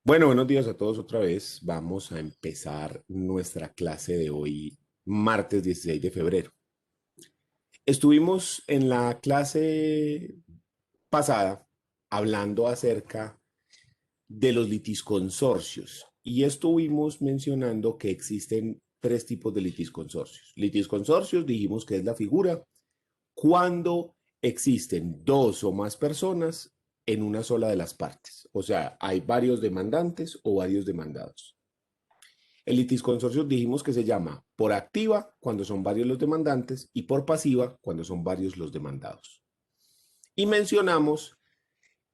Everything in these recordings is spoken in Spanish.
Bueno, buenos días a todos otra vez. Vamos a empezar nuestra clase de hoy, martes 16 de febrero. Estuvimos en la clase pasada hablando acerca de los litisconsorcios y estuvimos mencionando que existen tres tipos de litisconsorcios. Litisconsorcios dijimos que es la figura cuando existen dos o más personas en una sola de las partes. O sea, hay varios demandantes o varios demandados. El litisconsorcio dijimos que se llama por activa cuando son varios los demandantes y por pasiva cuando son varios los demandados. Y mencionamos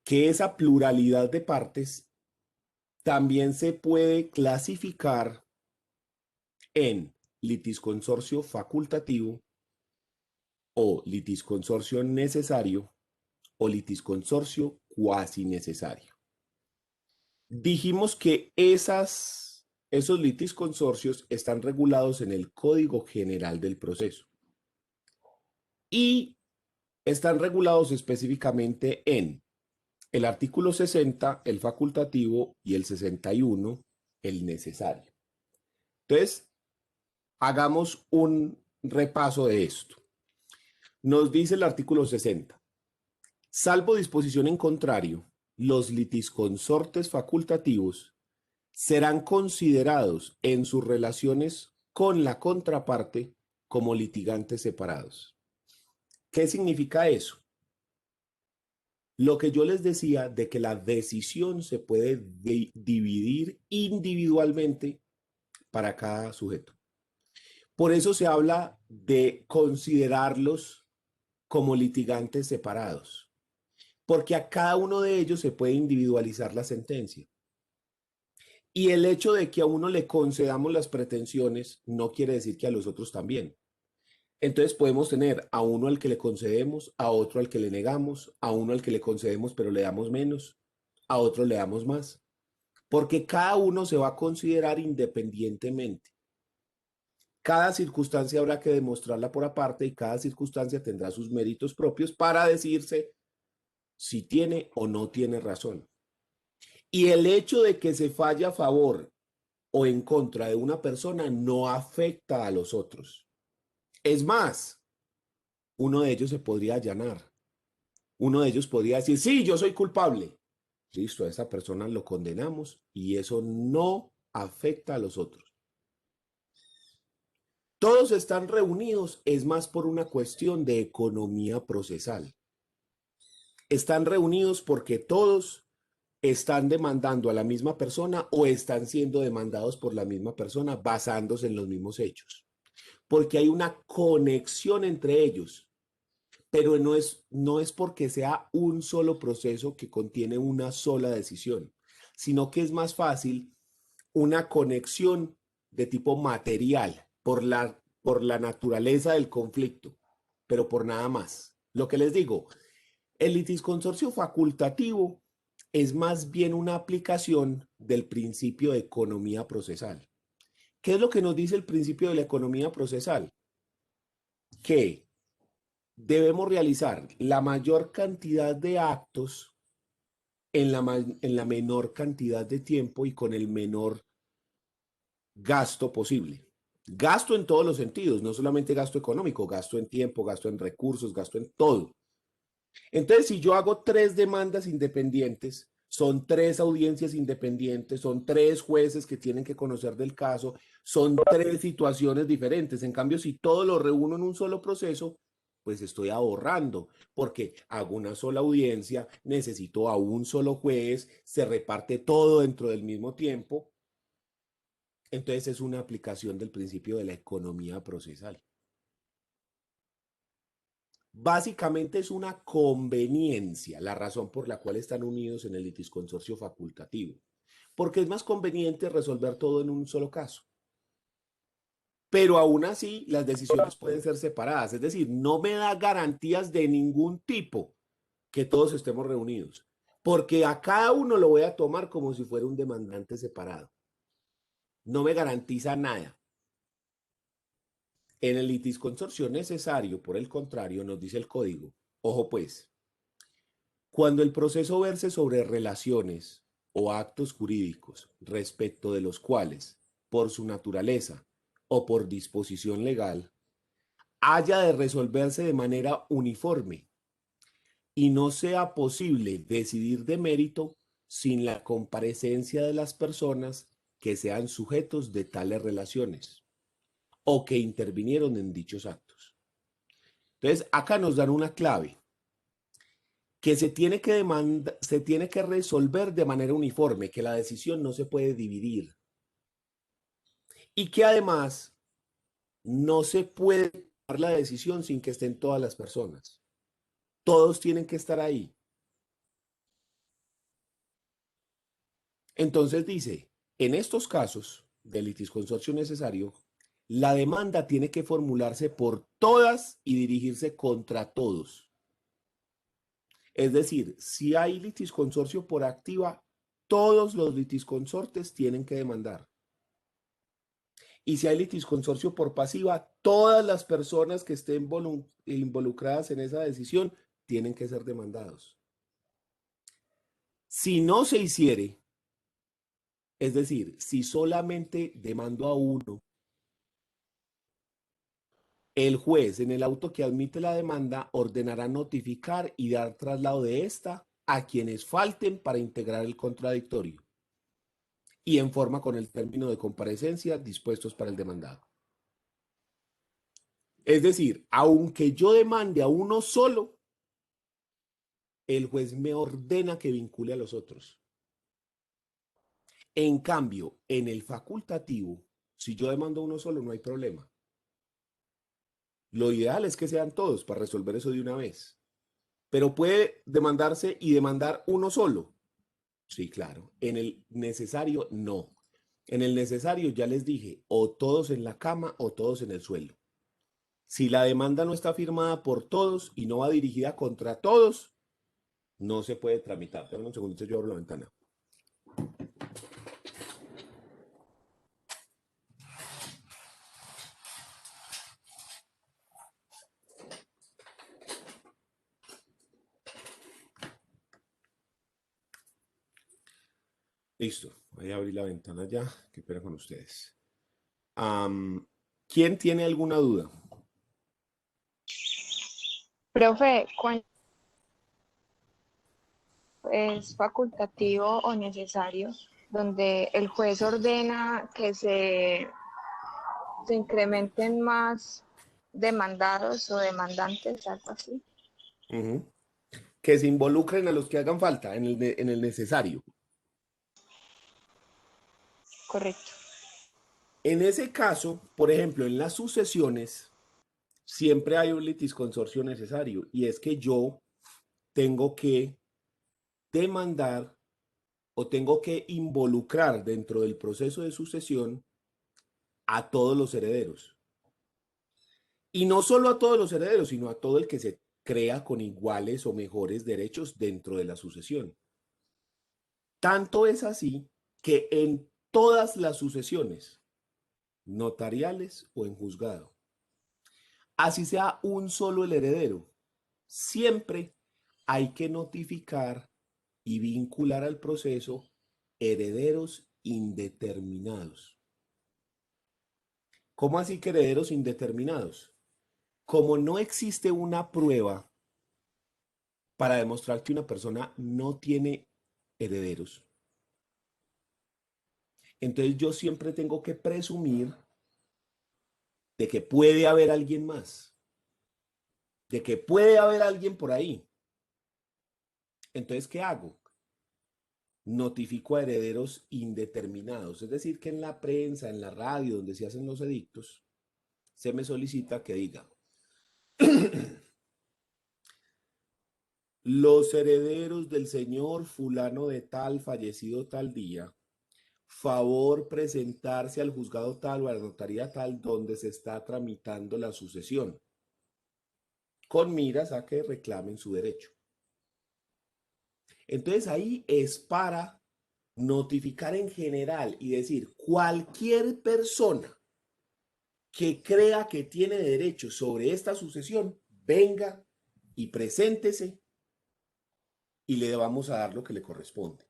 que esa pluralidad de partes también se puede clasificar en litisconsorcio facultativo o litisconsorcio necesario o litisconsorcio cuasi necesario. Dijimos que esos litisconsorcios están regulados en el Código General del Proceso y están regulados específicamente en el artículo 60, el facultativo, y el 61, el necesario. Entonces, hagamos un repaso de esto. Nos dice el artículo 60, salvo disposición en contrario, los litisconsortes facultativos serán considerados en sus relaciones con la contraparte como litigantes separados. ¿Qué significa eso? Lo que yo les decía de que la decisión se puede dividir individualmente para cada sujeto. Por eso se habla de considerarlos como litigantes separados, porque a cada uno de ellos se puede individualizar la sentencia. Y el hecho de que a uno le concedamos las pretensiones no quiere decir que a los otros también. Entonces podemos tener a uno al que le concedemos, a otro al que le negamos, a uno al que le concedemos pero le damos menos, a otro le damos más, porque cada uno se va a considerar independientemente. Cada circunstancia habrá que demostrarla por aparte y cada circunstancia tendrá sus méritos propios para decirse si tiene o no tiene razón. Y el hecho de que se falle a favor o en contra de una persona no afecta a los otros. Es más, uno de ellos se podría allanar. Uno de ellos podría decir, sí, yo soy culpable. Listo, a esa persona lo condenamos y eso no afecta a los otros. Todos están reunidos, es más por una cuestión de economía procesal. Están reunidos porque todos están demandando a la misma persona o están siendo demandados por la misma persona basándose en los mismos hechos. Porque hay una conexión entre ellos, pero no es porque sea un solo proceso que contiene una sola decisión, sino que es más fácil una conexión de tipo material por la naturaleza del conflicto, pero por nada más. Lo que les digo, el litisconsorcio facultativo es más bien una aplicación del principio de economía procesal. ¿Qué es lo que nos dice el principio de la economía procesal? Que debemos realizar la mayor cantidad de actos en la menor cantidad de tiempo y con el menor gasto posible. Gasto en todos los sentidos, no solamente gasto económico, gasto en tiempo, gasto en recursos, gasto en todo. Entonces, si yo hago tres demandas independientes, son tres audiencias independientes, son tres jueces que tienen que conocer del caso, son tres situaciones diferentes. En cambio, si todo lo reúno en un solo proceso, pues estoy ahorrando, porque hago una sola audiencia, necesito a un solo juez, se reparte todo dentro del mismo tiempo. Entonces es una aplicación del principio de la economía procesal. Básicamente es una conveniencia la razón por la cual están unidos en el litisconsorcio facultativo, porque es más conveniente resolver todo en un solo caso. Pero aún así, las decisiones pueden ser separadas, es decir, no me da garantías de ningún tipo que todos estemos reunidos, porque a cada uno lo voy a tomar como si fuera un demandante separado. No me garantiza nada. En el litisconsorcio necesario, por el contrario, nos dice el código, ojo pues, cuando el proceso verse sobre relaciones o actos jurídicos respecto de los cuales, por su naturaleza o por disposición legal, haya de resolverse de manera uniforme y no sea posible decidir de mérito sin la comparecencia de las personas que sean sujetos de tales relaciones o que intervinieron en dichos actos. Entonces, acá nos dan una clave que se tiene que resolver de manera uniforme, que la decisión no se puede dividir y que además no se puede tomar la decisión sin que estén todas las personas. Todos tienen que estar ahí. Entonces dice, en estos casos de litisconsorcio necesario, la demanda tiene que formularse por todas y dirigirse contra todos. Es decir, si hay litisconsorcio por activa, todos los litisconsortes tienen que demandar. Y si hay litisconsorcio por pasiva, todas las personas que estén involucradas en esa decisión tienen que ser demandados. Si no se hiciere, es decir, si solamente demando a uno, el juez, en el auto que admite la demanda, ordenará notificar y dar traslado de esta a quienes falten para integrar el contradictorio y en forma con el término de comparecencia dispuestos para el demandado. Es decir, aunque yo demande a uno solo, el juez me ordena que vincule a los otros. En cambio, en el facultativo, si yo demando a uno solo, no hay problema. Lo ideal es que sean todos para resolver eso de una vez. Pero puede demandarse y demandar uno solo. Sí, claro. En el necesario, no. En el necesario ya les dije, o todos en la cama o todos en el suelo. Si la demanda no está firmada por todos y no va dirigida contra todos, no se puede tramitar. Dame un segundito, yo abro la ventana. Listo, voy a abrir la ventana ya. Qué pena con ustedes. ¿Quién tiene alguna duda? Profe, ¿cuándo es facultativo o necesario donde el juez ordena que se incrementen más demandados o demandantes, algo así? Ujú. Que se involucren a los que hagan falta en el necesario. Correcto. En ese caso, por ejemplo, en las sucesiones, siempre hay un litisconsorcio necesario y es que yo tengo que demandar o tengo que involucrar dentro del proceso de sucesión a todos los herederos. Y no solo a todos los herederos, sino a todo el que se crea con iguales o mejores derechos dentro de la sucesión. Tanto es así que en todas las sucesiones, notariales o en juzgado, así sea un solo el heredero, siempre hay que notificar y vincular al proceso herederos indeterminados. ¿Cómo así que herederos indeterminados? Como no existe una prueba para demostrar que una persona no tiene herederos, entonces yo siempre tengo que presumir de que puede haber alguien más, de que puede haber alguien por ahí. Entonces, ¿qué hago? Notifico a herederos indeterminados, es decir, que en la prensa, en la radio, donde se hacen los edictos, se me solicita que diga, los herederos del señor fulano de tal, fallecido tal día, favor presentarse al juzgado tal o a la notaría tal donde se está tramitando la sucesión, con miras a que reclamen su derecho. Entonces ahí es para notificar en general y decir, cualquier persona que crea que tiene derecho sobre esta sucesión, venga y preséntese y le vamos a dar lo que le corresponde.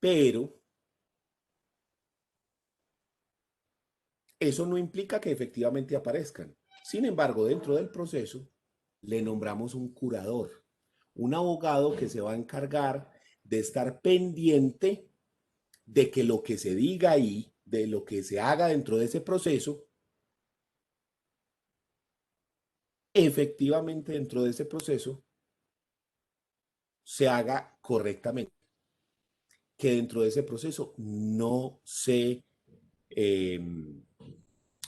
pero eso no implica que efectivamente aparezcan. Sin embargo, dentro del proceso le nombramos un curador, un abogado que se va a encargar de estar pendiente de que lo que se diga ahí, de lo que se haga dentro de ese proceso, efectivamente dentro de ese proceso se haga correctamente, que dentro de ese proceso no se eh,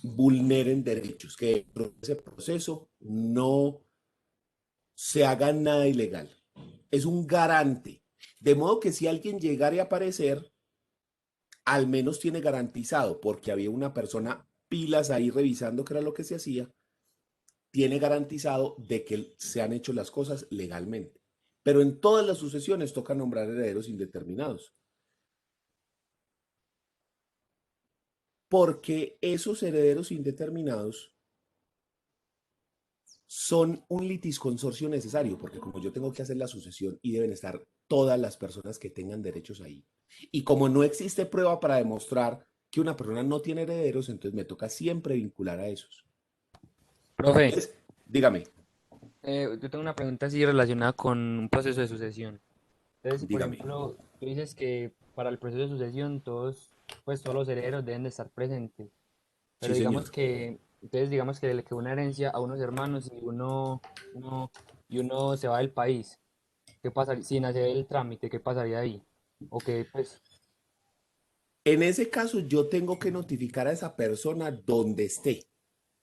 vulneren derechos, que dentro de ese proceso no se haga nada ilegal. Es un garante. De modo que si alguien llegara a aparecer, al menos tiene garantizado, porque había una persona pilas ahí revisando qué era lo que se hacía, tiene garantizado de que se han hecho las cosas legalmente. Pero en todas las sucesiones toca nombrar herederos indeterminados. Porque esos herederos indeterminados son un litisconsorcio necesario, porque como yo tengo que hacer la sucesión y deben estar todas las personas que tengan derechos ahí. Y como no existe prueba para demostrar que una persona no tiene herederos, entonces me toca siempre vincular a esos. Profe, Entonces, dígame, yo tengo una pregunta así relacionada con un proceso de sucesión. Entonces, si por dígame. ejemplo, tú dices que para el proceso de sucesión pues todos los herederos deben de estar presentes, Sí, pero digamos señor. que, entonces digamos que le quedó una herencia a unos hermanos y uno se va del país, ¿qué pasaría sin hacer el trámite? ¿Qué pasaría ahí? O que pues, En ese caso, yo tengo que notificar a esa persona donde esté.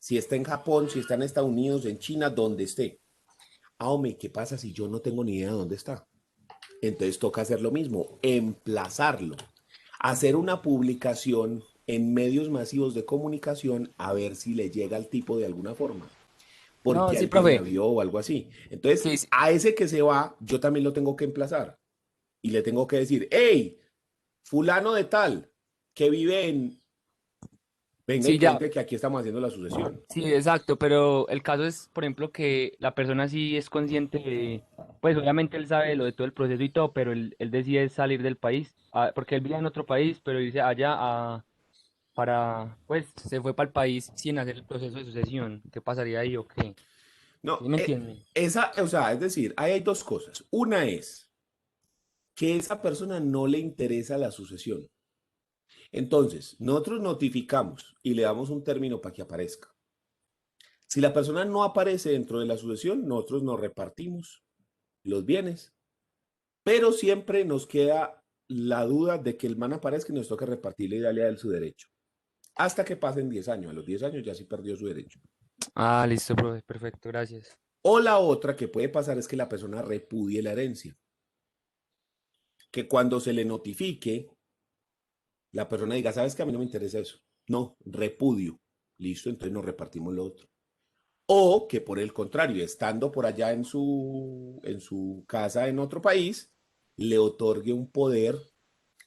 Si está en Japón, si está en Estados Unidos, en China, donde esté. Ah, hombre, ¿qué pasa si yo no tengo ni idea de dónde está? Entonces toca hacer lo mismo, emplazarlo, hacer una publicación en medios masivos de comunicación a ver si le llega al tipo de alguna forma, no, porque sí, alguien la profe, vio o algo así. Entonces, sí, sí, a ese que se va, yo también lo tengo que emplazar y le tengo que decir, hey, fulano de tal, que vive en, venga y sí, ya. cuente que aquí estamos haciendo la sucesión. Sí, exacto, pero el caso es, por ejemplo, que la persona sí es consciente de, pues obviamente él sabe lo de todo el proceso y todo, pero él decide salir del país, porque él vive en otro país, pero dice allá pues se fue para el país sin hacer el proceso de sucesión. ¿Qué pasaría ahí o qué? ¿Sí No, me entienden? esa, o sea, es decir, ahí hay dos cosas. Una es que a esa persona no le interesa la sucesión. Entonces, nosotros notificamos y le damos un término para que aparezca. Si la persona no aparece dentro de la sucesión, nosotros nos repartimos los bienes, pero siempre nos queda la duda de que el man aparezca y nos toca repartirle y darle a él su derecho. Hasta que pasen 10 años. A los 10 años ya sí perdió su derecho. Ah, listo, profe, perfecto, gracias. O la otra que puede pasar es que la persona repudie la herencia. Que cuando se le notifique, la persona diga, ¿sabes que a mí no me interesa eso? No, repudio. Listo, entonces nos repartimos lo otro. O que por el contrario, estando por allá en su casa en otro país, le otorgue un poder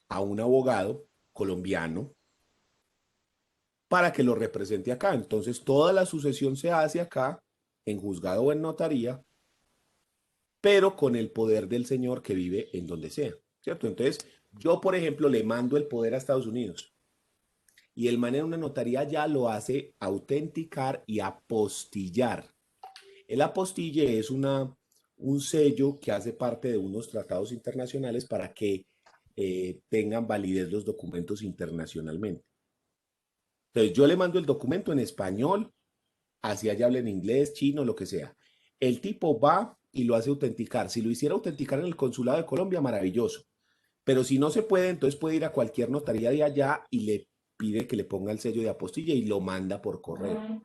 a un abogado colombiano para que lo represente acá. Entonces toda la sucesión se hace acá, en juzgado o en notaría, pero con el poder del señor que vive en donde sea, ¿cierto? Entonces yo, por ejemplo, le mando el poder a Estados Unidos y el man en una notaría ya lo hace autenticar y apostillar. El apostille es un sello que hace parte de unos tratados internacionales para que tengan validez los documentos internacionalmente. Entonces yo le mando el documento en español, así allá habla en inglés, chino, lo que sea. El tipo va y lo hace autenticar. Si lo hiciera autenticar en el consulado de Colombia, maravilloso. Pero si no se puede, entonces puede ir a cualquier notaría de allá y le pide que le ponga el sello de apostilla y lo manda por correo.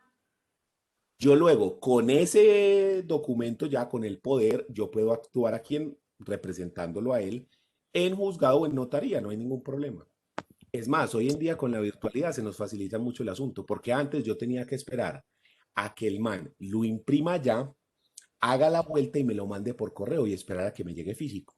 Yo luego, con ese documento, ya con el poder, yo puedo actuar a quien representándolo a él en juzgado o en notaría, no hay ningún problema. Es más, hoy en día con la virtualidad se nos facilita mucho el asunto, porque antes yo tenía que esperar a que el man lo imprima ya, haga la vuelta y me lo mande por correo y esperar a que me llegue físico.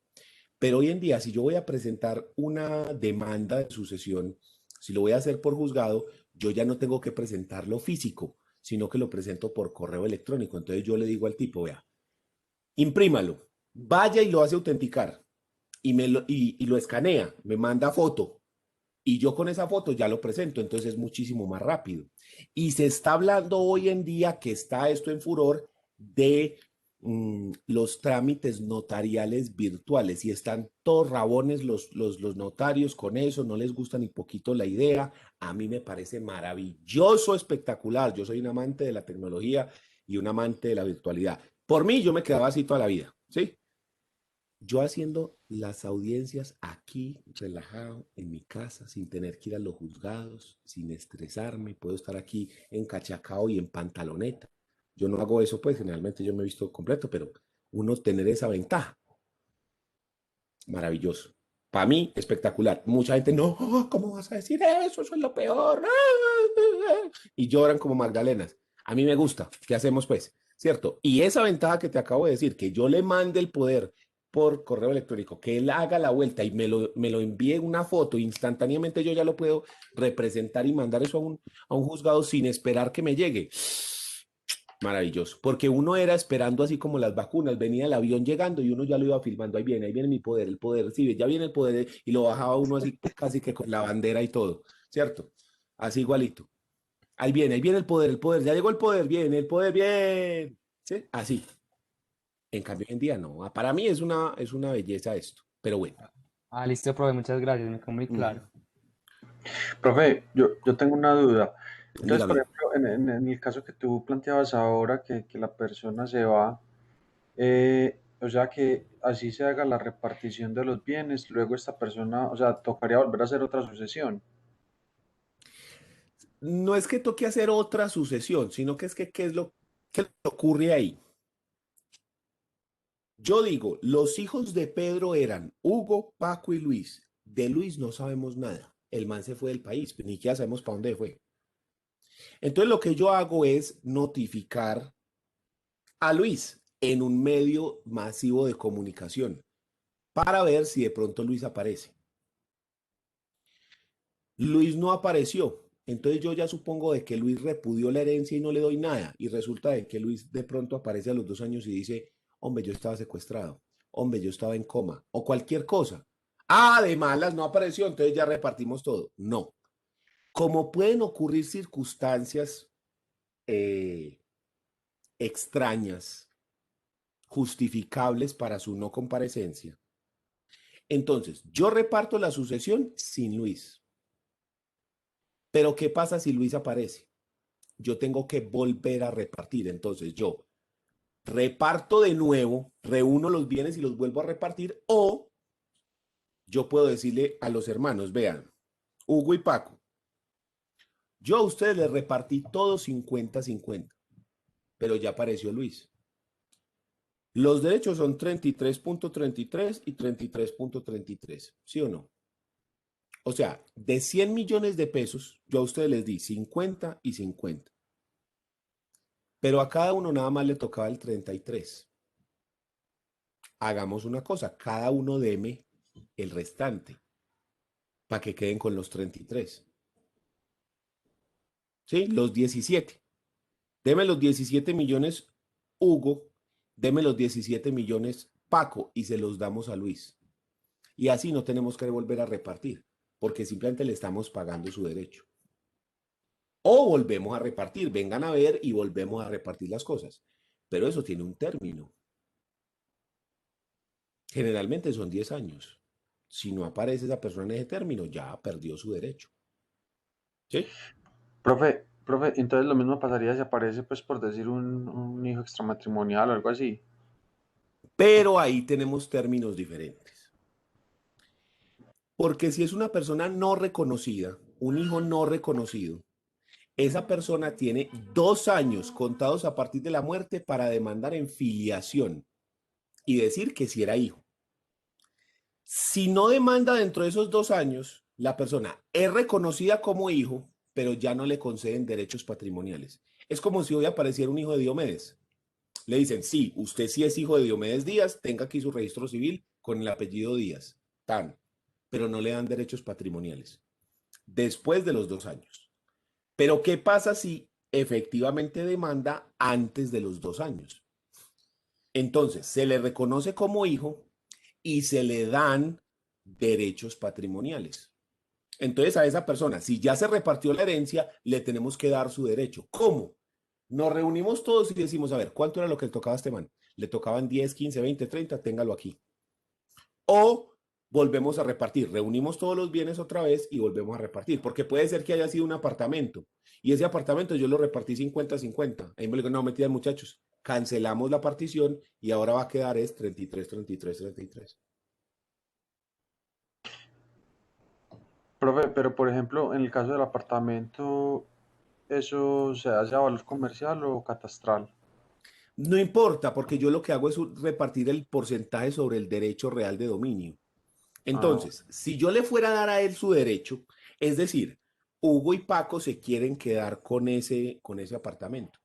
Pero hoy en día, si yo voy a presentar una demanda de sucesión, si lo voy a hacer por juzgado, yo ya no tengo que presentarlo físico, sino que lo presento por correo electrónico. Entonces yo le digo al tipo, vea, imprímalo, vaya y lo hace autenticar. y lo escanea, me manda foto y yo con esa foto ya lo presento, entonces es muchísimo más rápido. Y se está hablando hoy en día que está esto en furor de los trámites notariales virtuales y están todos rabones los notarios con eso, no les gusta ni poquito la idea. A mí me parece maravilloso, espectacular. Yo soy un amante de la tecnología y un amante de la virtualidad. Por mí, yo me quedaba así toda la vida, ¿sí? Yo haciendo las audiencias aquí, relajado, en mi casa, sin tener que ir a los juzgados, sin estresarme, puedo estar aquí en cachacao y en pantaloneta. Yo no hago eso, pues generalmente yo me he visto completo, pero uno tener esa ventaja, maravilloso. Para mí, espectacular. Mucha gente, no, ¿cómo vas a decir eso? Eso es lo peor. Y lloran como magdalenas. A mí me gusta. ¿Qué hacemos, pues? ¿Cierto? Y esa ventaja que te acabo de decir, que yo le mande el poder por correo electrónico, que él haga la vuelta y me lo envíe una foto, instantáneamente yo ya lo puedo representar y mandar eso a un juzgado sin esperar que me llegue. Maravilloso, porque uno era esperando así como las vacunas, venía el avión llegando y uno ya lo iba filmando, ahí viene mi poder, el poder, sí, ya viene el poder y lo bajaba uno así casi que con la bandera y todo, ¿cierto? Así igualito. Ahí viene el poder, ya llegó el poder, bien, ¿sí? Así. En cambio, hoy en día no. Para mí es una belleza esto, pero bueno. Ah, listo, profe, muchas gracias, me quedó muy claro. Profe, yo tengo una duda. Entonces, por Dígame. ejemplo, en el caso que tú planteabas ahora, que la persona se va, o sea, que así se haga la repartición de los bienes, luego esta persona, o sea, tocaría volver a hacer otra sucesión. No es que toque hacer otra sucesión, sino que es que, qué ocurre ahí? Yo digo, los hijos de Pedro eran Hugo, Paco y Luis. De Luis no sabemos nada. El man se fue del país, ni siquiera sabemos para dónde fue. Entonces lo que yo hago es notificar a Luis en un medio masivo de comunicación para ver si de pronto Luis aparece. Luis no apareció. Entonces yo ya supongo de que Luis repudió la herencia y no le doy nada. Y resulta de que Luis de pronto aparece a los 2 años y dice, hombre, yo estaba secuestrado, hombre, yo estaba en coma, o cualquier cosa. Ah, de malas no apareció, entonces ya repartimos todo. No. Como pueden ocurrir circunstancias eh, extrañas, justificables para su no comparecencia, entonces yo reparto la sucesión sin Luis. Pero ¿qué pasa si Luis aparece? Yo tengo que volver a repartir. Entonces yo reparto de nuevo, reúno los bienes y los vuelvo a repartir, o yo puedo decirle a los hermanos, vean, Hugo y Paco, yo a ustedes les repartí todo 50-50, pero ya apareció Luis. Los derechos son 33.33 y 33.33, ¿sí o no? O sea, de 100 millones de pesos, yo a ustedes les di 50 y 50. Pero a cada uno nada más le tocaba el 33. Hagamos una cosa, cada uno deme el restante para que queden con los 33. ¿Sí? Los 17. Deme los 17 millones Hugo, deme los 17 millones Paco y se los damos a Luis. Y así no tenemos que volver a repartir, porque simplemente le estamos pagando su derecho. O volvemos a repartir, vengan a ver y volvemos a repartir las cosas. Pero eso tiene un término. Generalmente son 10 años. Si no aparece esa persona en ese término, ya perdió su derecho. ¿Sí? Profe, entonces lo mismo pasaría si aparece, pues, por decir, un hijo extramatrimonial o algo así. Pero ahí tenemos términos diferentes. Porque si es una persona no reconocida, un hijo no reconocido, esa persona tiene 2 años contados a partir de la muerte para demandar en filiación y decir que si era hijo. Si no demanda dentro de esos 2 años, la persona es reconocida como hijo, pero ya no le conceden derechos patrimoniales. Es como si hoy apareciera un hijo de Diomedes. Le dicen, sí, usted sí es hijo de Diomedes Díaz, tenga aquí su registro civil con el apellido Díaz, tan, pero no le dan derechos patrimoniales después de los 2 años. Pero ¿qué pasa si efectivamente demanda antes de los 2 años? Entonces, se le reconoce como hijo y se le dan derechos patrimoniales. Entonces a esa persona, si ya se repartió la herencia, le tenemos que dar su derecho. ¿Cómo? Nos reunimos todos y decimos, a ver, ¿cuánto era lo que le tocaba a este man? Le tocaban 10, 15, 20, 30, téngalo aquí. O volvemos a repartir, reunimos todos los bienes otra vez y volvemos a repartir, porque puede ser que haya sido un apartamento y ese apartamento yo lo repartí 50-50. Ahí me digo, no, mentiras muchachos, cancelamos la partición y ahora va a quedar es 33, 33, 33. Profe, pero por ejemplo, en el caso del apartamento, ¿eso se hace a valor comercial o catastral? No importa, porque yo lo que hago es repartir el porcentaje sobre el derecho real de dominio. Ah, Entonces, si yo le fuera a dar a él su derecho, es decir, Hugo y Paco se quieren quedar con ese apartamento,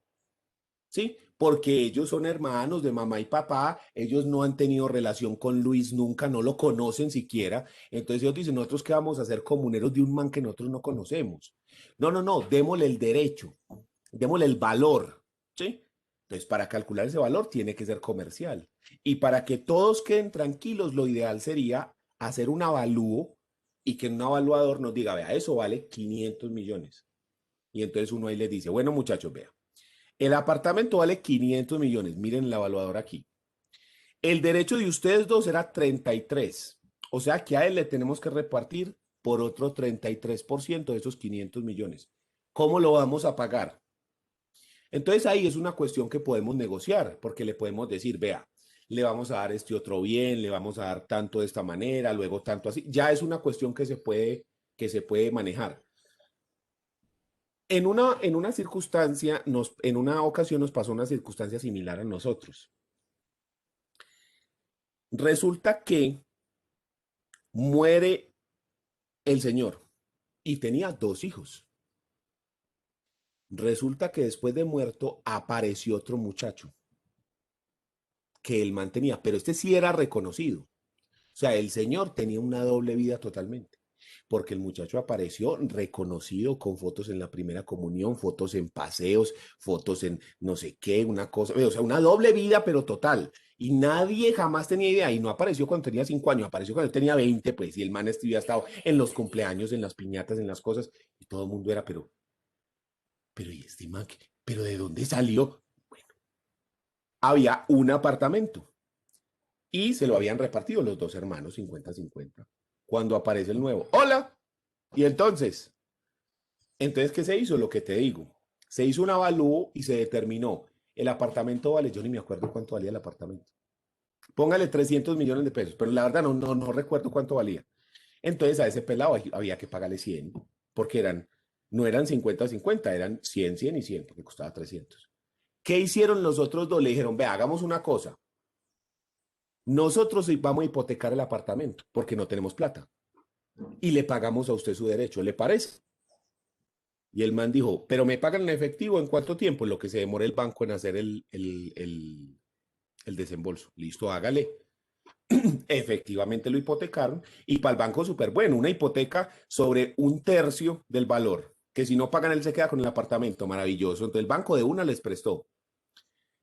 ¿sí? Porque ellos son hermanos de mamá y papá, ellos no han tenido relación con Luis nunca, no lo conocen siquiera. Entonces ellos dicen, nosotros qué vamos a hacer comuneros de un man que nosotros no conocemos. No, no, no, démosle el derecho, démosle el valor, ¿sí? Entonces, para calcular ese valor tiene que ser comercial. Y para que todos queden tranquilos, lo ideal sería hacer un avalúo y que un evaluador nos diga, vea, eso vale 500 millones. Y entonces uno ahí les dice, bueno, muchachos, vea, el apartamento vale 500 millones. Miren el evaluador aquí. El derecho de ustedes dos era 33. O sea que a él le tenemos que repartir por otro 33% de esos 500 millones. ¿Cómo lo vamos a pagar? Entonces ahí es una cuestión que podemos negociar, porque le podemos decir, vea, le vamos a dar este otro bien, le vamos a dar tanto de esta manera, luego tanto así. Ya es una cuestión que se puede manejar. En una circunstancia, en una ocasión nos pasó una circunstancia similar a nosotros. Resulta que muere el señor y tenía dos hijos. Resulta que después de muerto apareció otro muchacho que él mantenía, pero este sí era reconocido. O sea, el señor tenía una doble vida totalmente, porque el muchacho apareció reconocido con fotos en la primera comunión, fotos en paseos, fotos en no sé qué, una cosa, o sea, una doble vida, pero total. Y nadie jamás tenía idea, y no apareció cuando tenía 5 años, apareció cuando él tenía 20, pues, y el man había estado en los cumpleaños, en las piñatas, en las cosas, y todo el mundo era, pero, ¿y este man? ¿Pero de dónde salió? Bueno, había un apartamento y se lo habían repartido los dos hermanos 50-50. Cuando aparece el nuevo, hola, y entonces, ¿qué se hizo? Lo que te digo, se hizo un avalúo y se determinó, el apartamento vale, yo ni me acuerdo cuánto valía el apartamento, póngale 300 millones de pesos, pero la verdad no recuerdo cuánto valía. Entonces a ese pelado había que pagarle 100, porque no eran 50-50, eran 100, 100 y 100, porque costaba 300. ¿Qué hicieron los otros dos? Le dijeron, ve, hagamos una cosa, nosotros vamos a hipotecar el apartamento porque no tenemos plata y le pagamos a usted su derecho, ¿le parece? Y el man dijo, pero me pagan en efectivo, ¿en cuánto tiempo? Lo que se demora el banco en hacer el desembolso. Listo, hágale. Efectivamente lo hipotecaron y para el banco súper bueno, una hipoteca sobre un tercio del valor, que si no pagan él se queda con el apartamento, maravilloso. Entonces el banco de una les prestó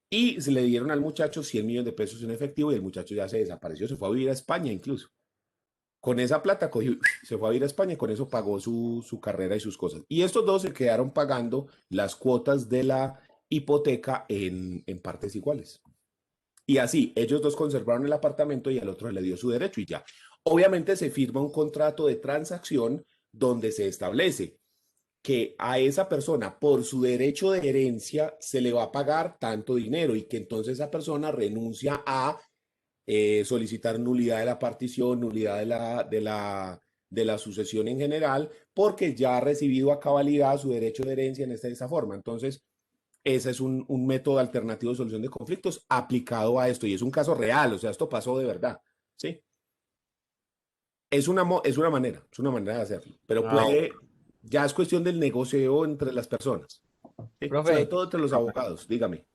y se le dieron al muchacho 100 millones de pesos en efectivo y el muchacho ya se desapareció, se fue a vivir a España incluso. Con esa plata cogió, se fue a ir a España, con eso pagó su carrera y sus cosas. Y estos dos se quedaron pagando las cuotas de la hipoteca en partes iguales. Y así, ellos dos conservaron el apartamento y al otro le dio su derecho y ya. Obviamente se firma un contrato de transacción donde se establece que a esa persona por su derecho de herencia se le va a pagar tanto dinero y que entonces esa persona renuncia a solicitar nulidad de la partición, nulidad de la sucesión en general, porque ya ha recibido a cabalidad su derecho de herencia de esa forma. Entonces, ese es un método alternativo de solución de conflictos aplicado a esto y es un caso real, o sea, esto pasó de verdad, ¿sí? Es una manera de hacerlo, pero ah, puede, ya es cuestión del negocio entre las personas, ¿sí? Sobre Profe, todo entre los abogados, dígame.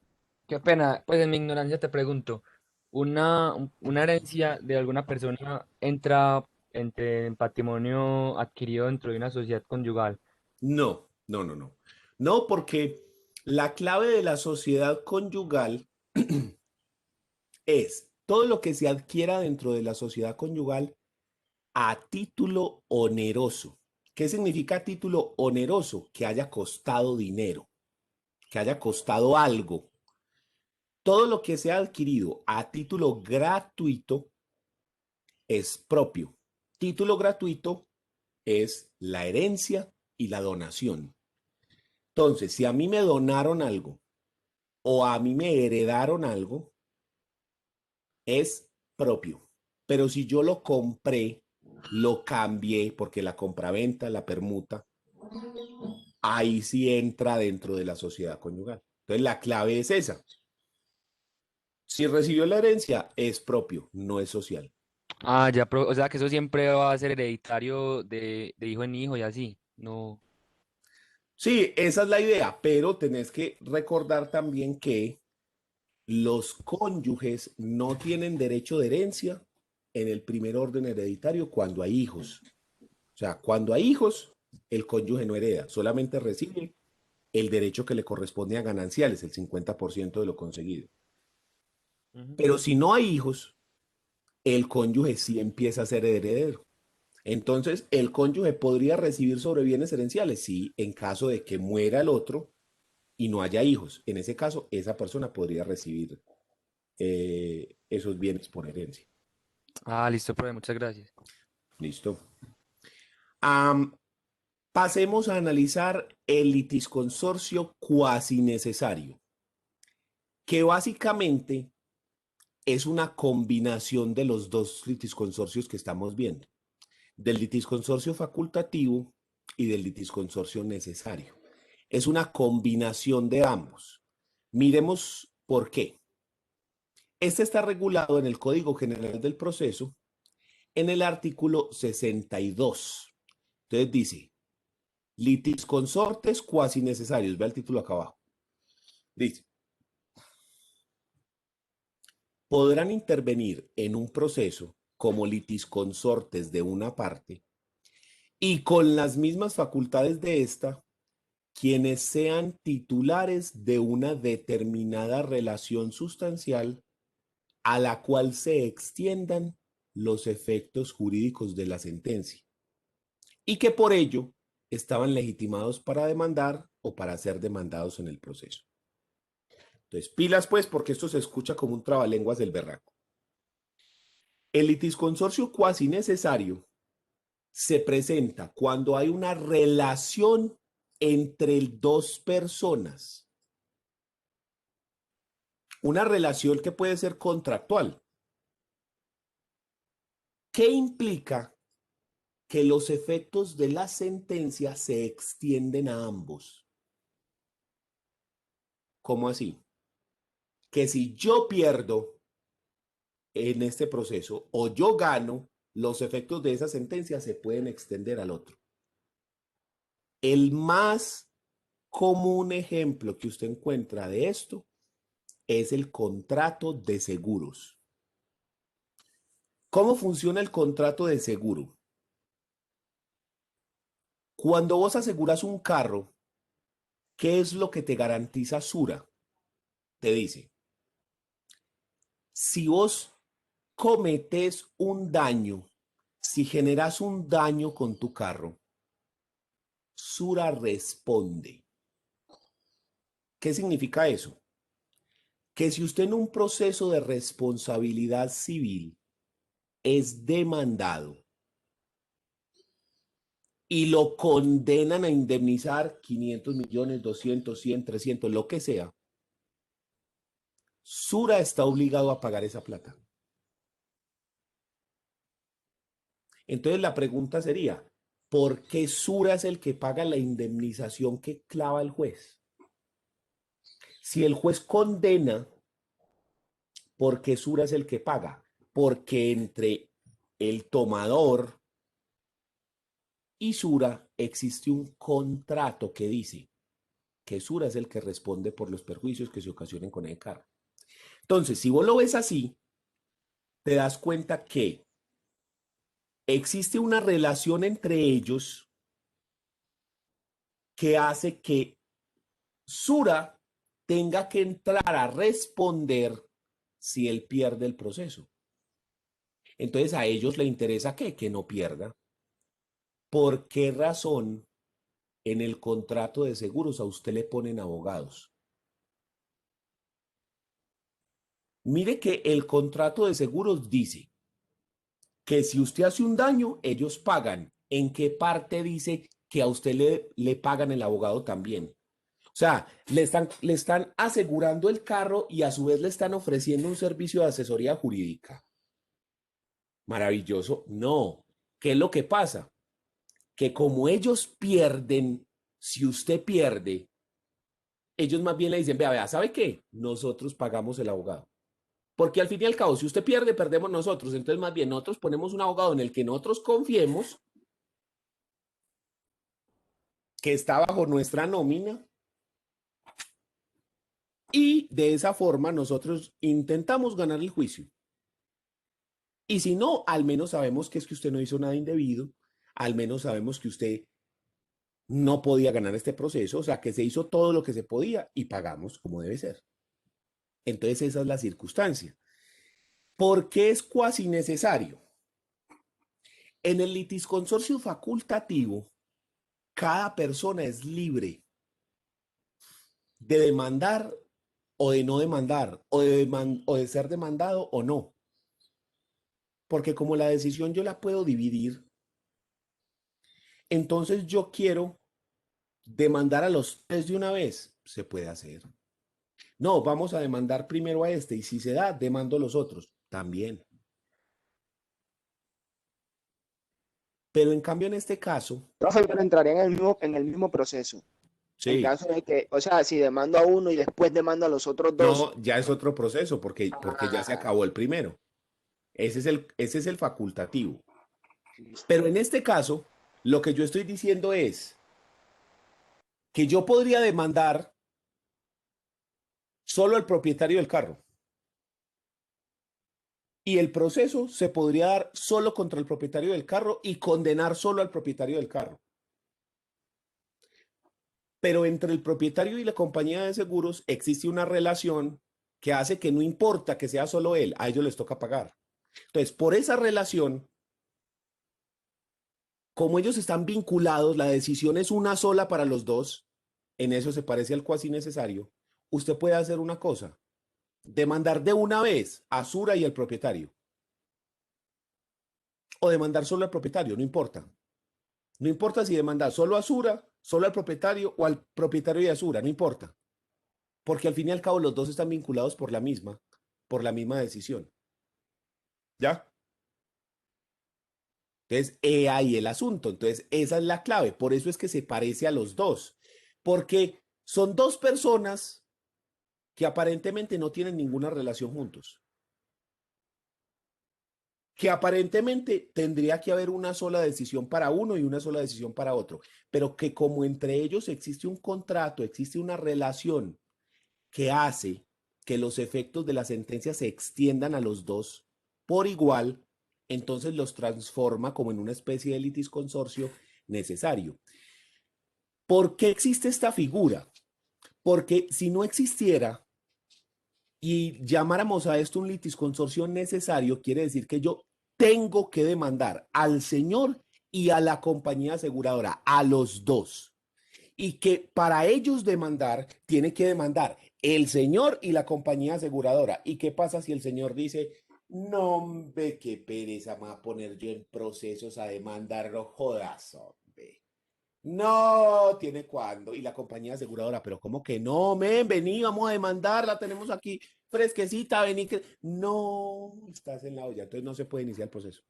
qué pena, pues en mi ignorancia te pregunto, ¿una herencia de alguna persona entra en patrimonio adquirido dentro de una sociedad conyugal? No, no, no, no. No, porque la clave de la sociedad conyugal es todo lo que se adquiera dentro de la sociedad conyugal a título oneroso. ¿Qué significa título oneroso? Que haya costado dinero, que haya costado algo. Todo lo que sea adquirido a título gratuito es propio. Título gratuito es la herencia y la donación. Entonces, si a mí me donaron algo o a mí me heredaron algo, es propio. Pero si yo lo compré, lo cambié, porque la compraventa, la permuta, ahí sí entra dentro de la sociedad conyugal. Entonces, la clave es esa. Si recibió la herencia, es propio, no es social. Ah, ya, o sea que eso siempre va a ser hereditario de hijo en hijo y así. No. Sí, esa es la idea, pero tenés que recordar también que los cónyuges no tienen derecho de herencia en el primer orden hereditario cuando hay hijos. O sea, cuando hay hijos, el cónyuge no hereda, solamente recibe el derecho que le corresponde a gananciales, el 50% de lo conseguido. Ujú. Pero si no hay hijos, el cónyuge sí empieza a ser heredero. Entonces, el cónyuge podría recibir sobre bienes herenciales, sí, en caso de que muera el otro y no haya hijos. En ese caso, esa persona podría recibir esos bienes por herencia. Ah, listo, profe, muchas gracias. ¿Listo? Am, pasemos a analizar el litisconsorcio cuasi necesario, que básicamente es una combinación de los dos litisconsorcios que estamos viendo, del litisconsorcio facultativo y del litisconsorcio necesario. Es una combinación de ambos. Miremos por qué. Este está regulado en el Código General del Proceso en el artículo 62. Entonces dice, litisconsortes cuasi necesarios. Ve el título acá abajo. Dice, podrán intervenir en un proceso como litisconsortes de una parte y con las mismas facultades de esta, quienes sean titulares de una determinada relación sustancial a la cual se extiendan los efectos jurídicos de la sentencia y que por ello estaban legitimados para demandar o para ser demandados en el proceso. Entonces, pilas pues, porque esto se escucha como un trabalenguas del berraco. El litisconsorcio cuasi necesario se presenta cuando hay una relación entre dos personas, una relación que puede ser contractual. ¿Qué implica que los efectos de la sentencia se extienden a ambos? ¿Cómo así? Que si yo pierdo en este proceso o yo gano, los efectos de esa sentencia se pueden extender al otro. El más común ejemplo que usted encuentra de esto es el contrato de seguros. ¿Cómo funciona el contrato de seguro? Cuando vos aseguras un carro, ¿qué es lo que te garantiza Sura? Te dice, si vos cometes un daño, si generas un daño con tu carro, Sura responde. ¿Qué significa eso? Que si usted en un proceso de responsabilidad civil es demandado y lo condenan a indemnizar 500 millones, 200, 100, 300, lo que sea, Sura está obligado a pagar esa plata. Entonces la pregunta sería, ¿por qué Sura es el que paga la indemnización que clava el juez? Si el juez condena, ¿por qué Sura es el que paga? Porque entre el tomador y Sura existe un contrato que dice que Sura es el que responde por los perjuicios que se ocasionen con el carro. Entonces, si vos lo ves así, te das cuenta que existe una relación entre ellos que hace que Sura tenga que entrar a responder si él pierde el proceso. Entonces a ellos le interesa ¿qué? Que no pierda. ¿Por qué razón en el contrato de seguros a usted le ponen abogados? Mire que el contrato de seguros dice que si usted hace un daño, ellos pagan. ¿En qué parte dice que a usted le pagan el abogado también? O sea, le están asegurando el carro y a su vez le están ofreciendo un servicio de asesoría jurídica. Maravilloso. No. ¿Qué es lo que pasa? Que como ellos pierden, si usted pierde, ellos más bien le dicen, vea, ¿sabe qué? Nosotros pagamos el abogado. Porque al fin y al cabo, si usted pierde, perdemos nosotros. Entonces, más bien, nosotros ponemos un abogado en el que nosotros confiemos, que está bajo nuestra nómina, y de esa forma nosotros intentamos ganar el juicio. Y si no, al menos sabemos que es que usted no hizo nada indebido, al menos sabemos que usted no podía ganar este proceso, o sea, que se hizo todo lo que se podía y pagamos como debe ser. Entonces, esa es la circunstancia. ¿Por qué es cuasi necesario? En el litisconsorcio facultativo, cada persona es libre de demandar o de no demandar, o de ser demandado o no. Porque como la decisión yo la puedo dividir, entonces yo quiero demandar a los tres de una vez. Se puede hacer. No, vamos a demandar primero a este y si se da, demando a los otros. También. Pero en cambio en este caso, Profe, pero entraría en el mismo proceso. En sí, caso de que, o sea, si demando a uno y después demando a los otros dos. no, ya es otro proceso porque ya se acabó el primero. Ese es el facultativo. Listo. Pero en este caso, lo que yo estoy diciendo es que yo podría demandar solo al propietario del carro. Y el proceso se podría dar solo contra el propietario del carro y condenar solo al propietario del carro. Pero entre el propietario y la compañía de seguros existe una relación que hace que no importa que sea solo él, a ellos les toca pagar. Entonces, por esa relación, como ellos están vinculados, la decisión es una sola para los dos, en eso se parece al cuasi necesario, usted puede hacer una cosa, demandar de una vez a Sura y al propietario. O demandar solo al propietario, no importa. No importa si demanda solo a Sura, solo al propietario o al propietario y a Sura, no importa. Porque al fin y al cabo los dos están vinculados por la misma decisión. ¿Ya? Entonces, ahí el asunto. Entonces, esa es la clave. Por eso es que se parece a los dos. Porque son dos personas que aparentemente no tienen ninguna relación juntos. Que aparentemente tendría que haber una sola decisión para uno y una sola decisión para otro. Pero que como entre ellos existe un contrato, existe una relación que hace que los efectos de la sentencia se extiendan a los dos por igual, entonces los transforma como en una especie de litisconsorcio necesario. ¿Por qué existe esta figura? Porque si no existiera y llamáramos a esto un litisconsorcio necesario, quiere decir que yo tengo que demandar al señor y a la compañía aseguradora, a los dos. Y que para ellos demandar, tiene que demandar el señor y la compañía aseguradora. ¿Y qué pasa si el señor dice, no, hombre, qué pereza me va a poner yo en procesos a demandarlo? Jodas, hombre. No tiene cuándo. Y la compañía aseguradora, pero ¿cómo que no, men? Vení, vamos a demandarla, tenemos aquí fresquecita, vení que. No, estás en la olla, entonces no se puede iniciar el proceso,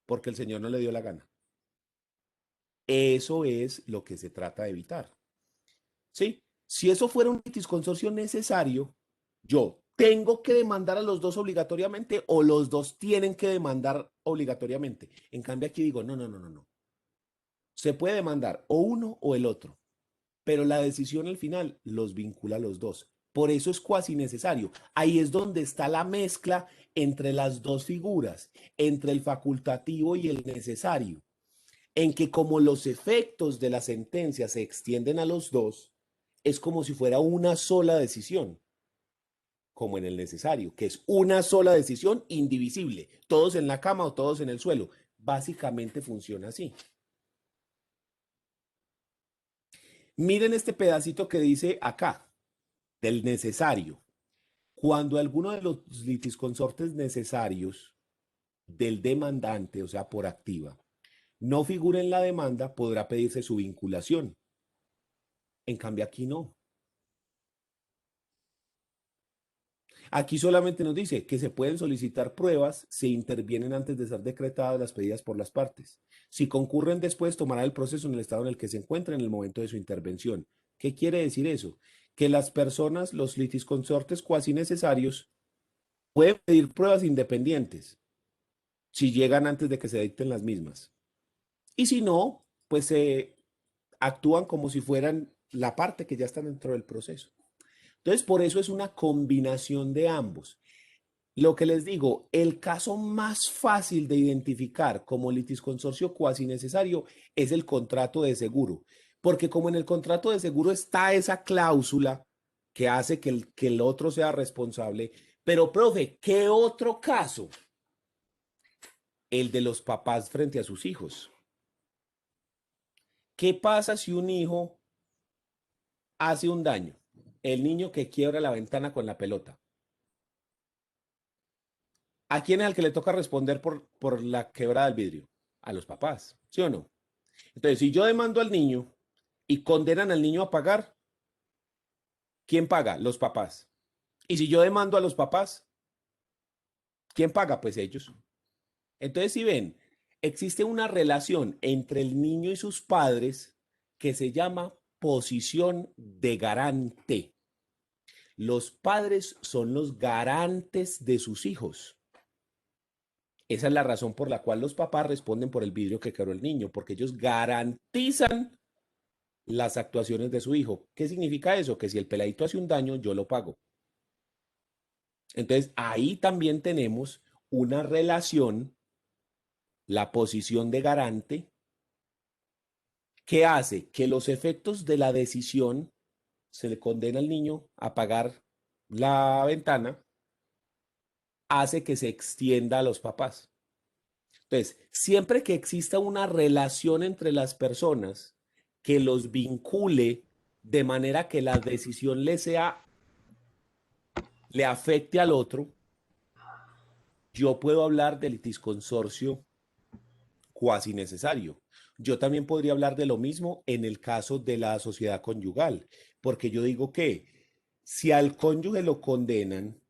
porque el señor no le dio la gana. Eso es lo que se trata de evitar. ¿Sí? Si eso fuera un litisconsorcio necesario, yo tengo que demandar a los dos obligatoriamente o los dos tienen que demandar obligatoriamente. En cambio aquí digo, no, no, no, no, no. Se puede demandar o uno o el otro, pero la decisión al final los vincula a los dos. Por eso es cuasi necesario. Ahí es donde está la mezcla entre las dos figuras, entre el facultativo y el necesario, en que como los efectos de la sentencia se extienden a los dos, es como si fuera una sola decisión. como en el necesario, que es una sola decisión indivisible, todos en la cama o todos en el suelo. Básicamente funciona así. Miren este pedacito que dice acá, del necesario. Cuando alguno de los litisconsortes necesarios del demandante, o sea, por activa, no figure en la demanda, podrá pedirse su vinculación. En cambio, aquí no. Aquí solamente nos dice que se pueden solicitar pruebas si intervienen antes de ser decretadas las pedidas por las partes. Si concurren después, tomará el proceso en el estado en el que se encuentra en el momento de su intervención. ¿Qué quiere decir eso? Que las personas, los litisconsortes cuasi necesarios, pueden pedir pruebas independientes si llegan antes de que se dicten las mismas. Y si no, pues se actúan como si fueran la parte que ya está dentro del proceso. Entonces, por eso es una combinación de ambos. Lo que les digo, el caso más fácil de identificar como litisconsorcio cuasi necesario es el contrato de seguro, porque como en el contrato de seguro está esa cláusula que hace que el otro sea responsable, pero profe, ¿qué otro caso? El de los papás frente a sus hijos. ¿Qué pasa si un hijo hace un daño? El niño que quiebra la ventana con la pelota. ¿A quién es al que le toca responder por la quebrada del vidrio? A los papás, ¿sí o no? Entonces, si yo demando al niño y condenan al niño a pagar, ¿quién paga? Los papás. Y si yo demando a los papás, ¿quién paga? Pues ellos. Entonces, si ven, existe una relación entre el niño y sus padres que se llama posición de garante. Los padres son los garantes de sus hijos. Esa es la razón por la cual los papás responden por el vidrio que quebró el niño, porque ellos garantizan las actuaciones de su hijo. ¿Qué significa eso? Que si el peladito hace un daño, yo lo pago. Entonces, ahí también tenemos una relación, la posición de garante, que hace que los efectos de la decisión se le condena al niño a pagar la ventana, hace que se extienda a los papás. Entonces, siempre que exista una relación entre las personas que los vincule de manera que la decisión le afecte al otro, yo puedo hablar de litisconsorcio cuasi necesario. Yo también podría hablar de lo mismo en el caso de la sociedad conyugal, porque yo digo que si al cónyuge lo condenan,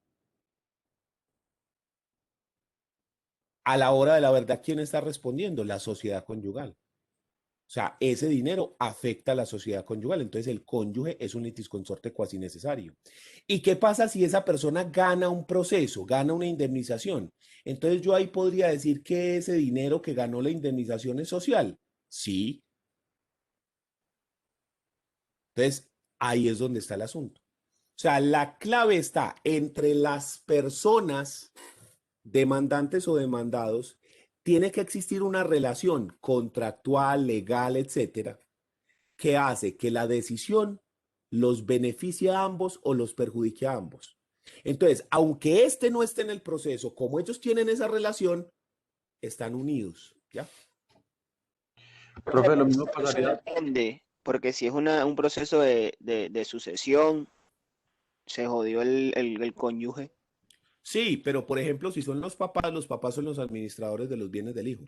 a la hora de la verdad, ¿quién está respondiendo? La sociedad conyugal. O sea, ese dinero afecta a la sociedad conyugal. Entonces, el cónyuge es un litisconsorte cuasi necesario. ¿Y qué pasa si esa persona gana un proceso, gana una indemnización? Entonces, yo ahí podría decir que ese dinero que ganó la indemnización es social. Sí. Entonces, ahí es donde está el asunto. O sea, la clave está entre las personas demandantes o demandados. Tiene que existir una relación contractual, legal, etcétera, que hace que la decisión los beneficie a ambos o los perjudique a ambos. Entonces, aunque este no esté en el proceso, como ellos tienen esa relación, están unidos, ¿ya? Profe, lo mismo Eso pasaría. depende, porque si es un proceso de sucesión, se jodió el cónyuge. Sí, pero por ejemplo, si son los papás son los administradores de los bienes del hijo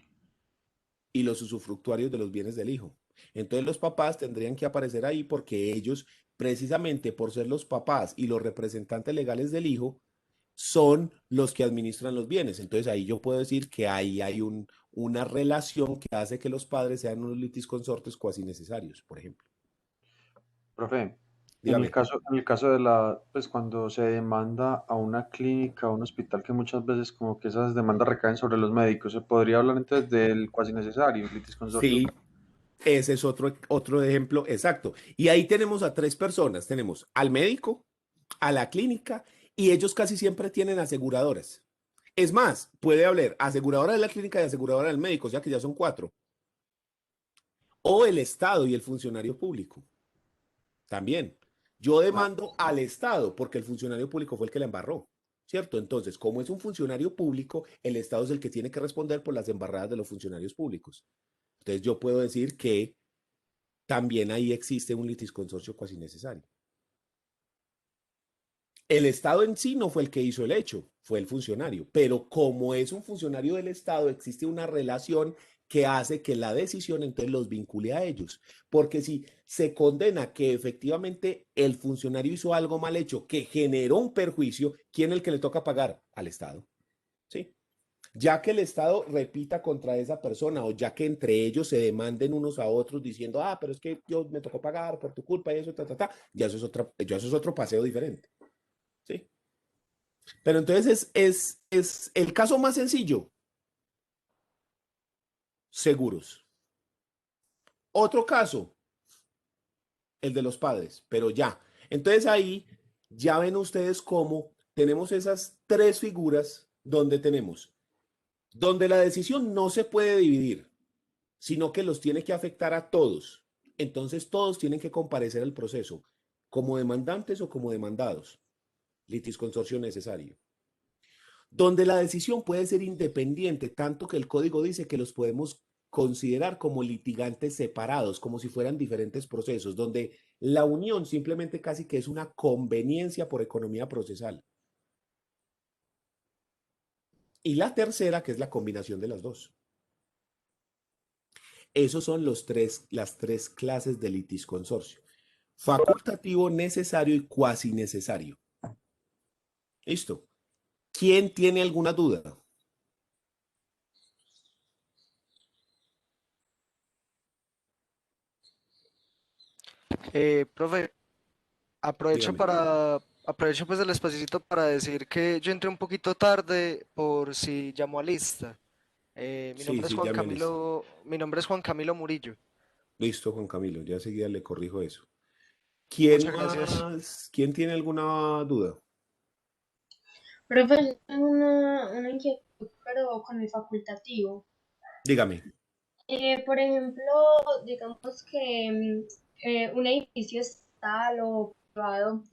y los usufructuarios de los bienes del hijo. Entonces los papás tendrían que aparecer ahí porque ellos, precisamente por ser los papás y los representantes legales del hijo, son los que administran los bienes. Entonces ahí yo puedo decir que ahí hay una relación que hace que los padres sean unos litisconsortes cuasi necesarios, por ejemplo. Profe, Dígame. en el caso pues cuando se demanda a una clínica, a un hospital, que muchas veces como que esas demandas recaen sobre los médicos, ¿se podría hablar entonces del cuasi necesario, litisconsorcio? Sí, ese es otro ejemplo exacto. Y ahí tenemos a tres personas. Tenemos al médico, a la clínica y ellos casi siempre tienen aseguradoras. Es más, puede haber aseguradora de la clínica y aseguradora del médico, o sea que ya son cuatro. O el Estado y el funcionario público. También. Yo demando al Estado porque el funcionario público fue el que la embarró, ¿cierto? Entonces, como es un funcionario público, el Estado es el que tiene que responder por las embarradas de los funcionarios públicos. Entonces, yo puedo decir que también ahí existe un litisconsorcio cuasi necesario. El Estado en sí no fue el que hizo el hecho, fue el funcionario, pero como es un funcionario del Estado, existe una relación que hace que la decisión entonces los vincule a ellos. Porque si se condena que efectivamente el funcionario hizo algo mal hecho, que generó un perjuicio, ¿quién es el que le toca pagar? Al Estado. ¿Sí? Ya que el Estado repita contra esa persona o ya que entre ellos se demanden unos a otros diciendo, ah, pero es que yo me tocó pagar por tu culpa y eso, ya ya eso es otro paseo diferente. ¿Sí? Pero entonces es el caso más sencillo, seguros. Otro caso, el de los padres, pero ya. Entonces ahí ya ven ustedes cómo tenemos esas tres figuras donde la decisión no se puede dividir, sino que los tiene que afectar a todos. Entonces todos tienen que comparecer al proceso, como demandantes o como demandados. Litisconsorcio necesario. Donde la decisión puede ser independiente, tanto que el código dice que los podemos considerar como litigantes separados, como si fueran diferentes procesos, donde la unión simplemente casi que es una conveniencia por economía procesal. Y la tercera, que es la combinación de las dos. Esos son las tres clases de litisconsorcio. Facultativo, necesario y cuasi necesario. Listo. ¿Quién tiene alguna duda? Profe, aprovecho Dígame. aprovecho pues el espacito para decir que yo entré un poquito tarde por si llamó a lista. Sí, sí, ya me listo. Mi nombre es Juan Camilo Murillo. Listo, Juan Camilo. Ya seguida le corrijo eso. Muchas ¿Quién gracias. más? ¿Quién tiene alguna duda? Profe, yo tengo una inquietud, pero con el facultativo. Dígame. Por ejemplo, digamos que un edificio estatal o privado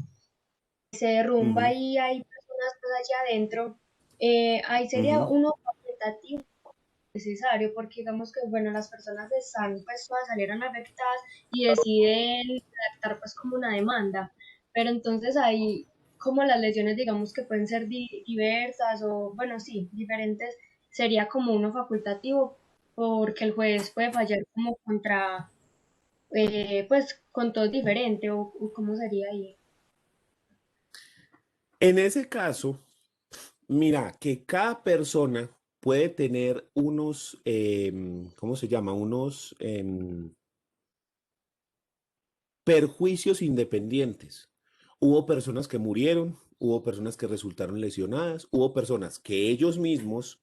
se derrumba Ujú, y hay personas pues, allá adentro. Ahí sería ujú. uno facultativo necesario, porque digamos que, bueno, las personas están, pues todas salieron afectadas y deciden redactar pues como una demanda, pero entonces ahí como las lesiones digamos que pueden ser diversas o, bueno, sí, diferentes, sería como uno facultativo, porque el juez puede fallar como contra, pues con todo diferente, o cómo sería ahí. En ese caso, mira, que cada persona puede tener unos, ¿cómo se llama? Unos perjuicios independientes. Hubo personas que murieron, hubo personas que resultaron lesionadas, hubo personas que ellos mismos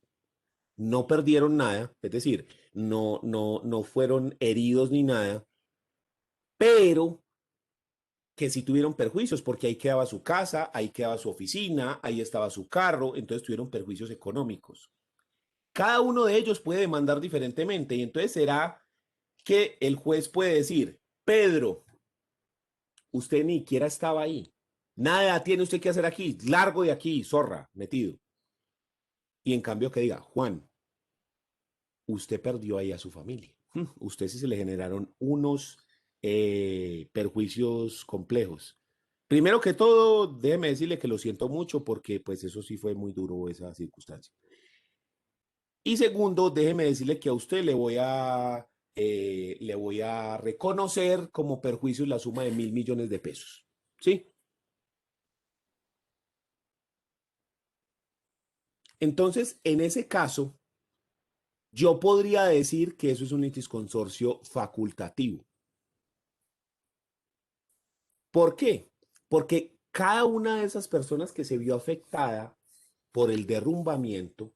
no perdieron nada, es decir, no fueron heridos ni nada, pero que sí tuvieron perjuicios, porque ahí quedaba su casa, ahí quedaba su oficina, ahí estaba su carro, entonces tuvieron perjuicios económicos. Cada uno de ellos puede demandar diferentemente y entonces será que el juez puede decir, Pedro, usted ni siquiera estaba ahí, nada tiene usted que hacer aquí, largo de aquí, zorra, metido. Y en cambio que diga, Juan, usted perdió ahí a su familia. Usted sí se le generaron unos perjuicios complejos. Primero que todo, déjeme decirle que lo siento mucho porque pues eso sí fue muy duro esa circunstancia. Y segundo, déjeme decirle que a usted le voy a reconocer como perjuicio la suma de 1.000 millones de pesos. ¿Sí? Entonces, en ese caso, yo podría decir que eso es un litisconsorcio facultativo. ¿Por qué? Porque cada una de esas personas que se vio afectada por el derrumbamiento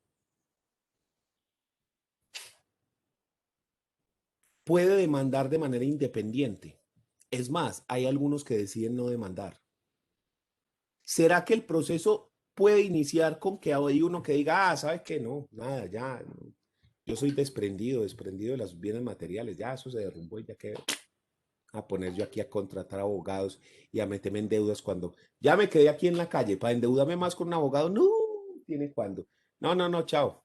puede demandar de manera independiente. Es más, hay algunos que deciden no demandar. ¿Será que el proceso puede iniciar con que hay uno que diga, ah, ¿sabes qué? No, nada, ya, no. Yo soy desprendido de los bienes materiales, ya eso se derrumbó y ya quedó. a poner yo aquí a contratar abogados y a meterme en deudas cuando ya me quedé aquí en la calle para endeudarme más con un abogado? No, tiene cuándo. No, no, no, chao.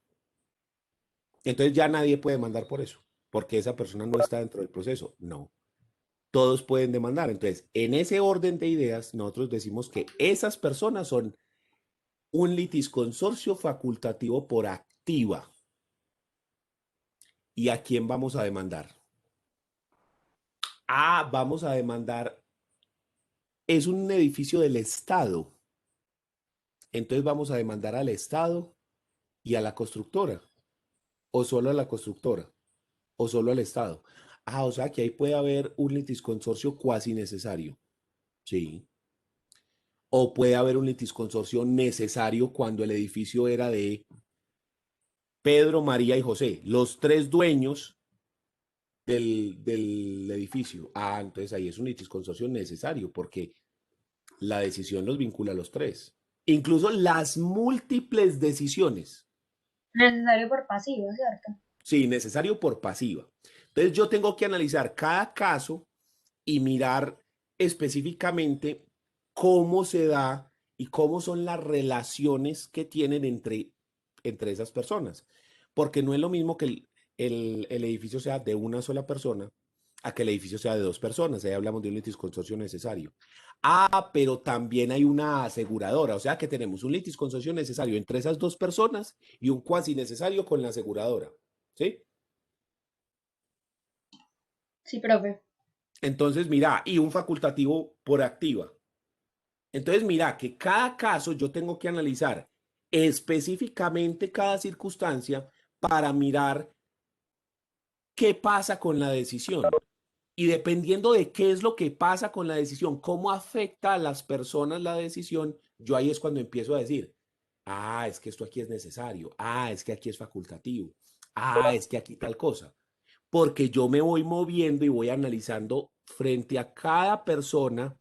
Entonces ya nadie puede demandar por eso, porque esa persona no está dentro del proceso. No, todos pueden demandar. Entonces, en ese orden de ideas, nosotros decimos que esas personas son un litisconsorcio facultativo por activa. ¿Y a quién vamos a demandar? Ah, vamos a demandar, es un edificio del Estado. Entonces vamos a demandar al Estado y a la constructora, o solo a la constructora, o solo al Estado. Ah, o sea que ahí puede haber un litisconsorcio cuasi necesario. Sí. O puede haber un litisconsorcio necesario cuando el edificio era de Pedro, María y José, los tres dueños del edificio. Ah, entonces ahí es un litisconsorcio necesario porque la decisión los vincula a los tres. Incluso las múltiples decisiones. Necesario por pasivo, ¿cierto? Sí, necesario por pasiva. Entonces yo tengo que analizar cada caso y mirar específicamente cómo se da y cómo son las relaciones que tienen entre esas personas. Porque no es lo mismo que el edificio sea de una sola persona a que el edificio sea de dos personas. Ahí hablamos de un litisconsorcio necesario. Ah, pero también hay una aseguradora, o sea que tenemos un litisconsorcio necesario entre esas dos personas y un cuasi necesario con la aseguradora. ¿Sí? Sí, profe. Entonces, mira, y un facultativo por activa. Entonces, mira, que cada caso yo tengo que analizar específicamente cada circunstancia para mirar qué pasa con la decisión. Y dependiendo de qué es lo que pasa con la decisión, cómo afecta a las personas la decisión, yo ahí es cuando empiezo a decir, ah, es que esto aquí es necesario, ah, es que aquí es facultativo, ah, es que aquí tal cosa. Porque yo me voy moviendo y voy analizando frente a cada persona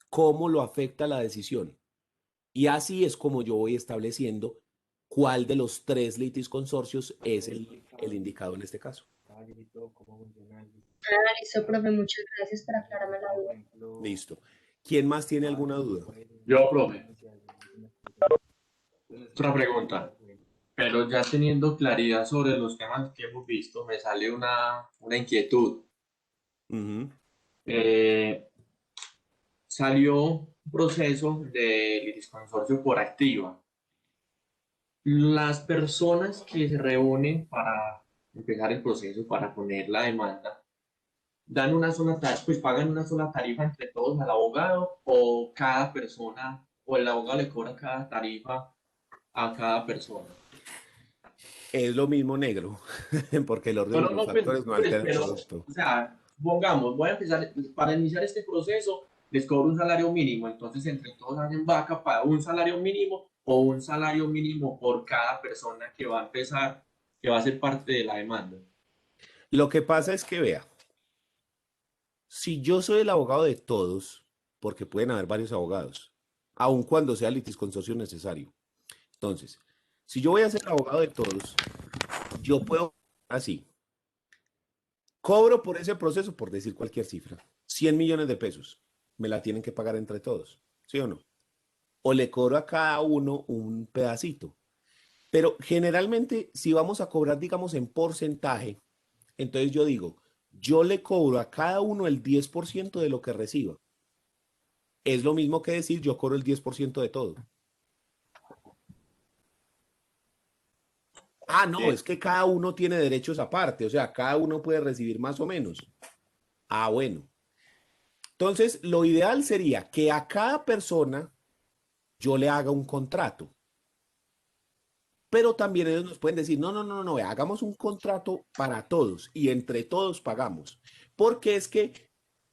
cómo lo afecta la decisión. Y así es como yo voy estableciendo cuál de los tres litisconsorcios es el indicado en este caso. Ah, listo, profe, muchas gracias por aclararme la duda. Listo. ¿Quién más tiene alguna duda? Yo, profe, otra pregunta. Pero ya teniendo claridad sobre los temas que hemos visto, me sale una inquietud. Ujú. Salió un proceso de litisconsorcio por activa. Las personas que se reúnen para empezar el proceso, para poner la demanda, dan una sola tarifa, pues pagan una sola tarifa entre todos al abogado, o cada persona, o el abogado le cobra cada tarifa a cada persona. Es lo mismo negro, porque el orden No, de no, los no, pues, factores no pues, altera pero, todo esto. o sea, pongamos, voy a empezar, para iniciar este proceso, les cobro un salario mínimo, entonces entre todos hacen vaca para un salario mínimo o un salario mínimo por cada persona que va a empezar, que va a ser parte de la demanda. Lo que pasa es que, vea, si yo soy el abogado de todos, porque pueden haber varios abogados, aun cuando sea litisconsorcio necesario. Entonces, si yo voy a ser abogado de todos, yo puedo así. Cobro por ese proceso, por decir cualquier cifra, 100 millones de pesos. Me la tienen que pagar entre todos, ¿sí o no? O le cobro a cada uno un pedacito. Pero generalmente, si vamos a cobrar, digamos, en porcentaje, entonces yo digo, yo le cobro a cada uno el 10% de lo que reciba. Es lo mismo que decir, yo cobro el 10% de todo. Ah, no, es que cada uno tiene derechos aparte, o sea, cada uno puede recibir más o menos. Ah, bueno. Entonces, lo ideal sería que a cada persona yo le haga un contrato. Pero también ellos nos pueden decir, no, no, no, no, hagamos un contrato para todos y entre todos pagamos. Porque es que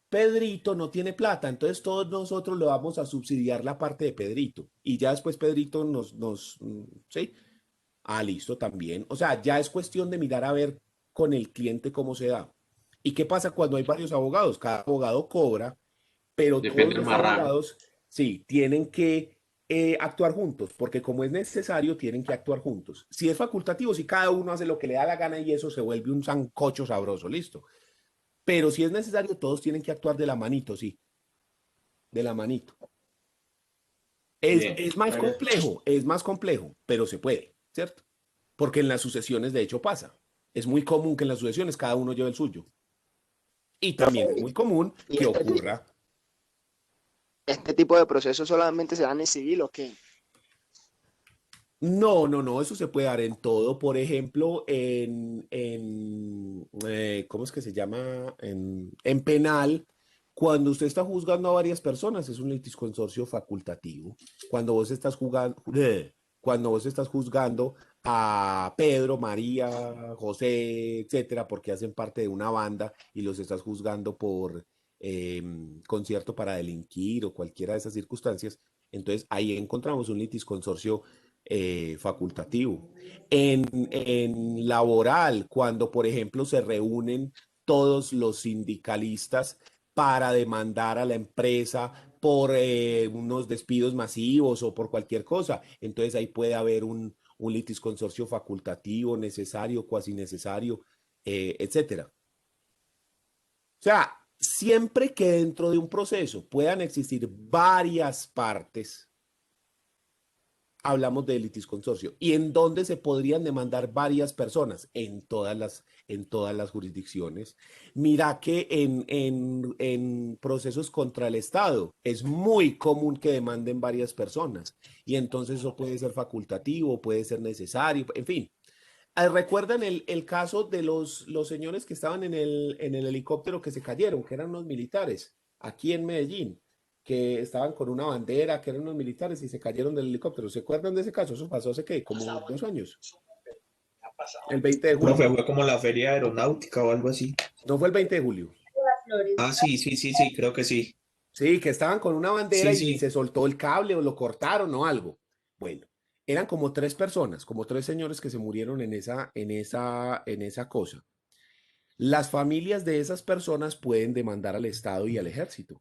Pedrito no tiene plata, entonces todos nosotros le vamos a subsidiar la parte de Pedrito. Y ya después Pedrito ¿sí? Ah, listo, también. O sea, ya es cuestión de mirar a ver con el cliente cómo se da. ¿Y qué pasa cuando hay varios abogados? Cada abogado cobra, pero todos Depende del los marrano. abogados, sí, tienen que actuar juntos, porque como es necesario, tienen que actuar juntos. Si es facultativo, si cada uno hace lo que le da la gana y eso se vuelve un sancocho sabroso, listo. Pero si es necesario, todos tienen que actuar de la manito, sí, de la manito. Bien. Es más complejo, pero se puede, ¿cierto? Porque en las sucesiones, de hecho, pasa. Es muy común que en las sucesiones cada uno lleve el suyo. Y también es muy común ¿Y que ocurra. este tipo de procesos solamente se dan en civil o qué? No, no, no, eso se puede dar en todo. Por ejemplo, ¿cómo es que se llama? En penal, cuando usted está juzgando a varias personas, es un litisconsorcio facultativo. Cuando vos estás jugando, cuando vos estás juzgando a Pedro, María, José, etcétera, porque hacen parte de una banda y los estás juzgando por concierto para delinquir o cualquiera de esas circunstancias, entonces ahí encontramos un litisconsorcio facultativo. En laboral, cuando por ejemplo se reúnen todos los sindicalistas para demandar a la empresa por unos despidos masivos o por cualquier cosa, entonces ahí puede haber un litisconsorcio facultativo, necesario, cuasi necesario, etcétera. O sea, siempre que dentro de un proceso puedan existir varias partes, hablamos de litisconsorcio. ¿Y en dónde se podrían demandar varias personas? En todas las jurisdicciones. Mira que en procesos contra el Estado es muy común que demanden varias personas. Y entonces eso puede ser facultativo, puede ser necesario, en fin. ¿Recuerdan el caso de los señores que estaban en el helicóptero que se cayeron, que eran unos militares, aquí en Medellín, que estaban con una bandera, que eran unos militares y se cayeron del helicóptero? ¿Se acuerdan de ese caso? Eso pasó hace, ¿qué? Como 2 años. El 20 de Profe, julio. fue como la feria aeronáutica o algo así. No fue el 20 de julio. Las flores. Ah, sí, sí, sí, sí, creo que sí. Sí, que estaban con una bandera Sí, y se sí. soltó el cable o lo cortaron o algo. Bueno, eran como 3 personas, como 3 señores que se murieron en esa cosa. Las familias de esas personas pueden demandar al Estado y al ejército.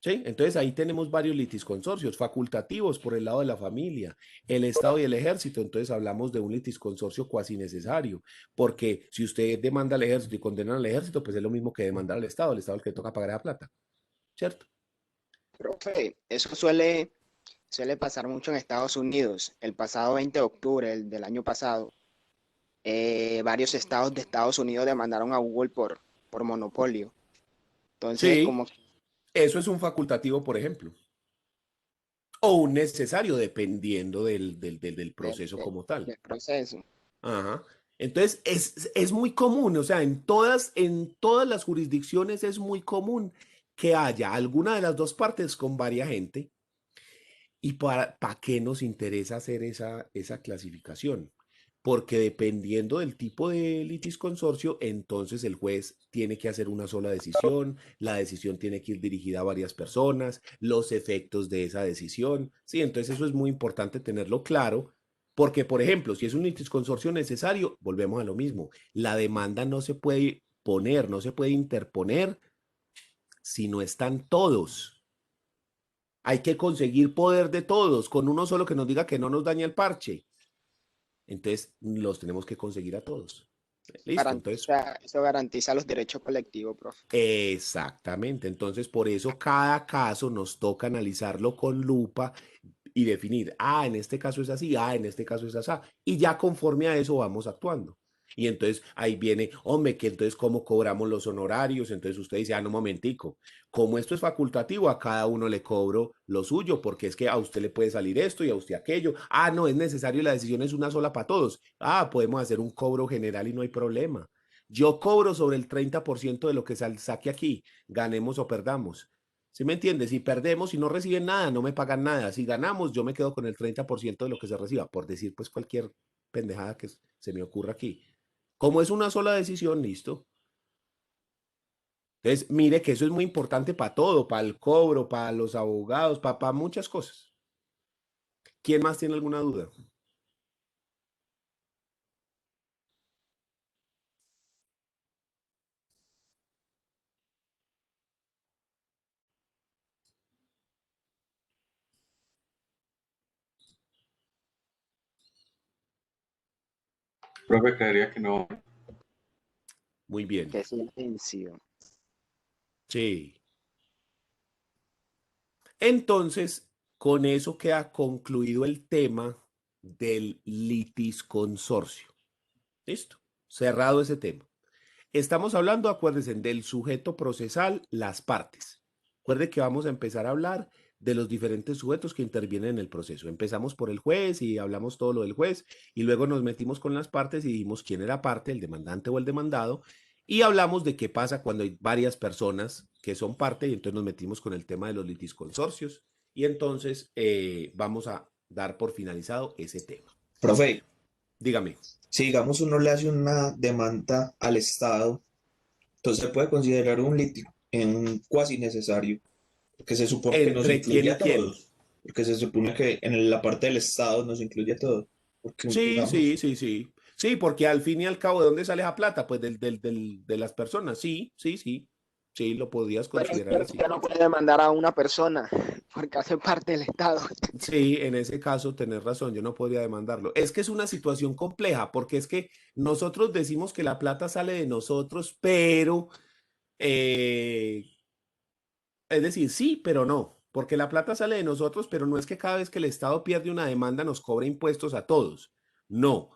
¿Sí? Entonces ahí tenemos varios litisconsorcios facultativos por el lado de la familia, el Estado y el ejército. Entonces hablamos de un litisconsorcio cuasi necesario, porque si usted demanda al ejército y condena al ejército, pues es lo mismo que demandar al Estado el que toca pagar la plata, ¿cierto? Profe, eso suele pasar mucho en Estados Unidos. El pasado 20 de octubre del año pasado, varios estados de Estados Unidos demandaron a Google por monopolio. Entonces, Sí, como eso es un facultativo, por ejemplo, o un necesario, dependiendo del del, proceso del- como tal. del proceso. Ajá. Entonces, es muy común, o sea, en todas las jurisdicciones es muy común que haya alguna de las dos partes con varia gente. ¿Y para qué nos interesa hacer esa clasificación? Porque dependiendo del tipo de litis consorcio, entonces el juez tiene que hacer una sola decisión, la decisión tiene que ir dirigida a varias personas, los efectos de esa decisión. Sí, entonces eso es muy importante tenerlo claro, porque, por ejemplo, si es un litis consorcio necesario, volvemos a lo mismo. La demanda no se puede poner, no se puede interponer si no están todos. Hay que conseguir poder de todos, con uno solo que nos diga que no nos daña el parche. Entonces, los tenemos que conseguir a todos. Listo, entonces, Eso garantiza los derechos colectivos, profe. exactamente. Entonces, por eso cada caso nos toca analizarlo con lupa y definir, en este caso es así, en este caso es así. Y ya conforme a eso vamos actuando. Y entonces ahí viene, hombre, que entonces cómo cobramos los honorarios. Entonces usted dice, no, momentico, como esto es facultativo, a cada uno le cobro lo suyo, porque es que a usted le puede salir esto y a usted aquello. No, es necesario, la decisión es una sola para todos. Podemos hacer un cobro general y no hay problema. Yo cobro sobre el 30% de lo que saque aquí, ganemos o perdamos. ¿Sí me entiendes? Si perdemos y no reciben nada, no me pagan nada. Si ganamos, yo me quedo con el 30% de lo que se reciba, por decir pues cualquier pendejada que se me ocurra aquí. Como es una sola decisión, listo. Entonces, mire que eso es muy importante para todo, para el cobro, para los abogados, para muchas cosas. ¿Quién más tiene alguna duda? Profe, creería que no. Muy bien. Qué silencio. Sí. Entonces, con eso queda concluido el tema del litisconsorcio. ¿Listo? Cerrado ese tema. Estamos hablando, acuérdense, del sujeto procesal, las partes. Recuerde que vamos a empezar a hablar de los diferentes sujetos que intervienen en el proceso. Empezamos por el juez y hablamos todo lo del juez y luego nos metimos con las partes y dijimos quién era parte, el demandante o el demandado, y hablamos de qué pasa cuando hay varias personas que son parte y entonces nos metimos con el tema de los litisconsorcios y entonces vamos a dar por finalizado ese tema. Profe, Dígame. si digamos uno le hace una demanda al Estado, entonces se puede considerar un un cuasi necesario, porque se supone que nos ¿Entre quién incluye y a quién? todos, porque se supone que en la parte del Estado nos incluye a todos, porque Sí, sí, digamos, sí, sí. Sí, porque al fin y al cabo, ¿de dónde sale esa plata? Pues de las personas. Sí, sí, sí. Sí, lo podrías Pero considerar así. usted no puede demandar a una persona porque hace parte del Estado. Sí, en ese caso tenés razón, yo no podría demandarlo. Es que es una situación compleja, porque es que nosotros decimos que la plata sale de nosotros, pero, eh, es decir, sí, pero no, porque la plata sale de nosotros, pero no es que cada vez que el Estado pierde una demanda nos cobre impuestos a todos. No,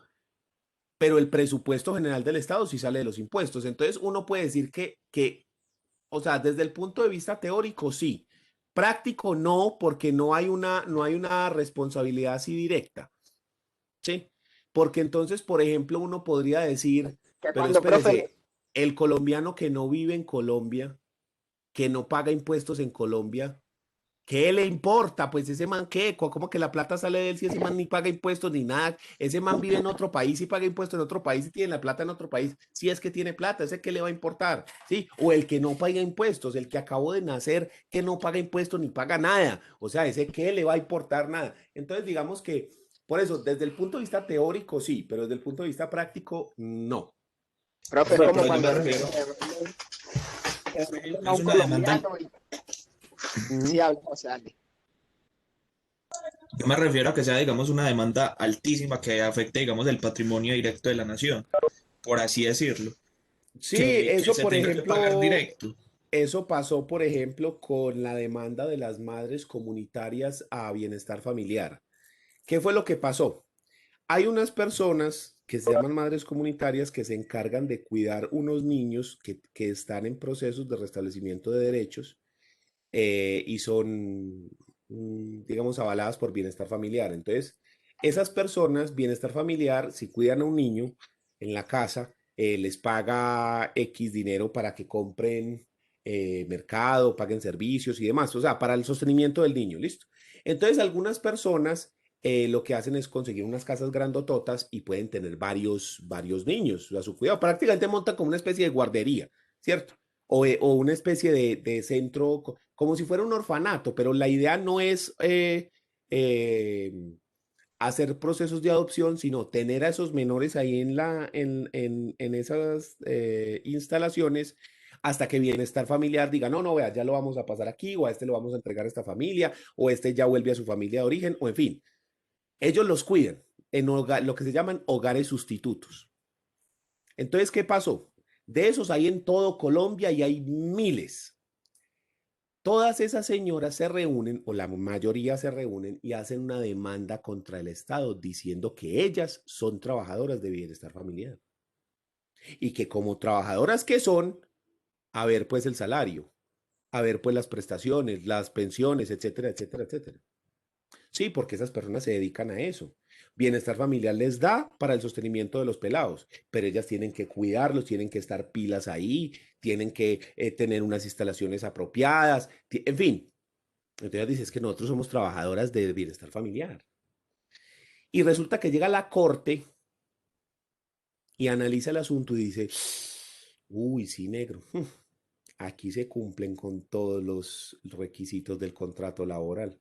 pero el presupuesto general del Estado sí sale de los impuestos. Entonces uno puede decir o sea, desde el punto de vista teórico sí, práctico no, porque no hay una responsabilidad así directa, ¿sí? Porque entonces, por ejemplo, uno podría decir, Que pero cuando, profe, espérese, el colombiano que no vive en Colombia, que no paga impuestos en Colombia, ¿qué le importa? Pues ese man, ¿qué? ¿Cómo que la plata sale de él si ese man ni paga impuestos ni nada? Ese man vive en otro país y paga impuestos en otro país y tiene la plata en otro país. Si es que tiene plata, ¿ese qué le va a importar? ¿Sí? O el que no paga impuestos, el que acabó de nacer, que no paga impuestos ni paga nada. O sea, ese qué le va a importar nada. Entonces, digamos que, por eso, desde el punto de vista teórico, sí, pero desde el punto de vista práctico, no. profe, es profe, como pero yo me cuando refiero, se venden a es un una demanda, colombiano y sí Ujú. hablamos, sale. yo me refiero a que sea, digamos, una demanda altísima que afecte, digamos, el patrimonio directo de la nación, por así decirlo, Sí, que eso, se por tenga que pagar ejemplo, directo. eso pasó, por ejemplo, con la demanda de las madres comunitarias a bienestar familiar. ¿Qué fue lo que pasó? Hay unas personas que se llaman madres comunitarias que se encargan de cuidar unos niños que están en procesos de restablecimiento de derechos y son, digamos, avaladas por bienestar familiar. Entonces, esas personas, bienestar familiar, si cuidan a un niño en la casa, les paga X dinero para que compren mercado, paguen servicios y demás, o sea, para el sostenimiento del niño, ¿listo? Entonces, algunas personas lo que hacen es conseguir unas casas grandototas y pueden tener varios niños a su cuidado. Prácticamente montan como una especie de guardería, ¿cierto? O una especie de centro, como si fuera un orfanato, pero la idea no es eh, hacer procesos de adopción, sino tener a esos menores ahí en esas instalaciones hasta que Bienestar Familiar diga, no, no, vea, ya lo vamos a pasar aquí, o a este lo vamos a entregar a esta familia, o este ya vuelve a su familia de origen, o en fin, ellos los cuidan en lo que se llaman hogares sustitutos. Entonces, ¿qué pasó? De esos hay en todo Colombia y hay miles. Todas esas señoras se reúnen, o la mayoría se reúnen y hacen una demanda contra el Estado diciendo que ellas son trabajadoras de bienestar familiar y que como trabajadoras que son, a ver pues el salario, a ver pues las prestaciones, las pensiones, etcétera, etcétera, etcétera. Sí, porque esas personas se dedican a eso. Bienestar familiar les da para el sostenimiento de los pelados, pero ellas tienen que cuidarlos, tienen que estar pilas ahí, tienen que tener unas instalaciones apropiadas, en fin. Entonces dices que nosotros somos trabajadoras de bienestar familiar. Y resulta que llega la corte y analiza el asunto y dice, uy, sí, negro, aquí se cumplen con todos los requisitos del contrato laboral.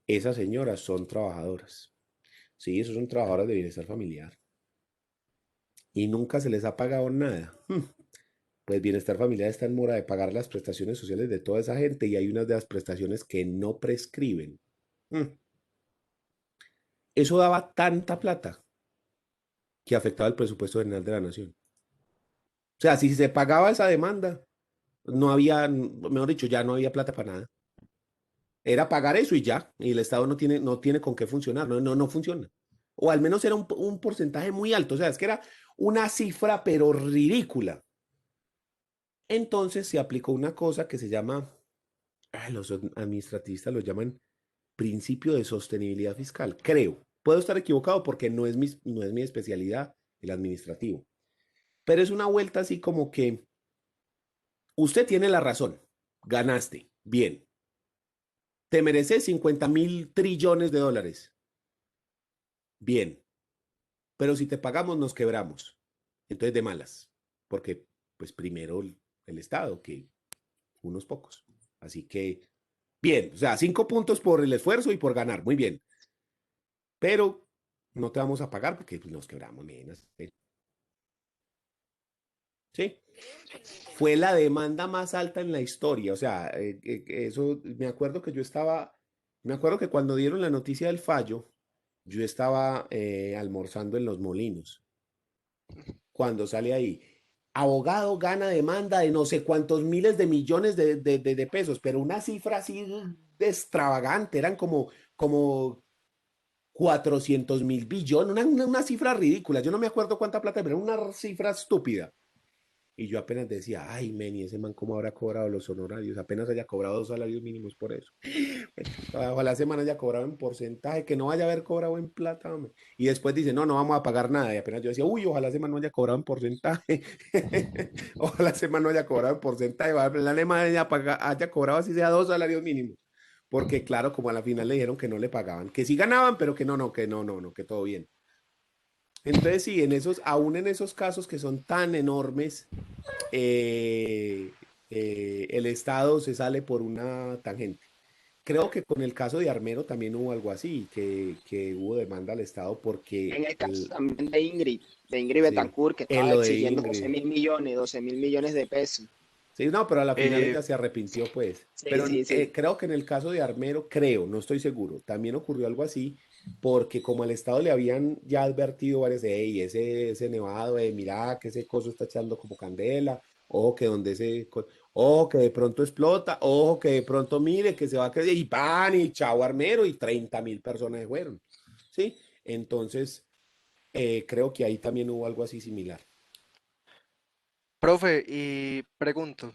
Esas señoras son trabajadoras. Sí, esos son trabajadoras de bienestar familiar. Y nunca se les ha pagado nada. Pues bienestar familiar está en mora de pagar las prestaciones sociales de toda esa gente y hay unas de las prestaciones que no prescriben. Eso daba tanta plata que afectaba el presupuesto general de la nación. O sea, si se pagaba esa demanda, no había, mejor dicho, ya no había plata para nada. Era pagar eso y ya, y el Estado no tiene con qué funcionar, no funciona. O al menos era un porcentaje muy alto, o sea, es que era una cifra, pero ridícula. Entonces se aplicó una cosa que se llama, los administratistas lo llaman principio de sostenibilidad fiscal, creo. Puedo estar equivocado porque no es mi especialidad, el administrativo. Pero es una vuelta así como que usted tiene la razón, ganaste, bien. Te mereces 50.000 trillones de dólares, bien. Pero si te pagamos, nos quebramos. Entonces de malas, porque pues primero el Estado que unos pocos. Así que, bien, o sea, 5 puntos por el esfuerzo y por ganar, muy bien. Pero no te vamos a pagar porque pues, nos quebramos, menos. Sí, fue la demanda más alta en la historia. O sea, eso, me acuerdo que cuando dieron la noticia del fallo, yo estaba almorzando en Los Molinos. Cuando sale ahí, abogado gana demanda de no sé cuántos miles de millones de pesos, pero una cifra así de extravagante, eran como 400.000 billones, una cifra ridícula. Yo no me acuerdo cuánta plata, pero era una cifra estúpida. Y yo apenas decía, ay, men, y ese man cómo habrá cobrado los honorarios, apenas haya cobrado 2 salarios mínimos por eso. Ojalá ese man haya cobrado en porcentaje, que no vaya a haber cobrado en plata, hombre. Y después dice, no, no vamos a pagar nada. Y apenas yo decía, uy, ojalá ese man no haya cobrado en porcentaje. Ojalá ese man no haya cobrado en porcentaje. Ojalá ese man haya cobrado así sea 2 salarios mínimos. Porque claro, como a la final le dijeron que no le pagaban, que sí ganaban, pero que no, que todo bien. Entonces sí, aún en esos casos que son tan enormes, eh, el Estado se sale por una tangente. Creo que con el caso de Armero también hubo algo así, que hubo demanda al Estado porque En el caso también de Ingrid sí, Betancourt, que en estaba lo de exigiendo 12 Ingrid. mil millones, 12.000 millones de pesos. Sí, no, pero a la final Eh, ella se arrepintió, pues. Sí, Pero sí, sí. creo que en el caso de Armero, no estoy seguro, también ocurrió algo así, porque como al Estado le habían ya advertido varias de, hey, ese nevado, mira que ese coso está echando como candela, ojo que ojo que de pronto explota, ojo que de pronto mire que se va a crecer, y pan, y chao Armero, y 30.000 personas se fueron, ¿sí? Entonces, creo que ahí también hubo algo así similar. Profe, y pregunto,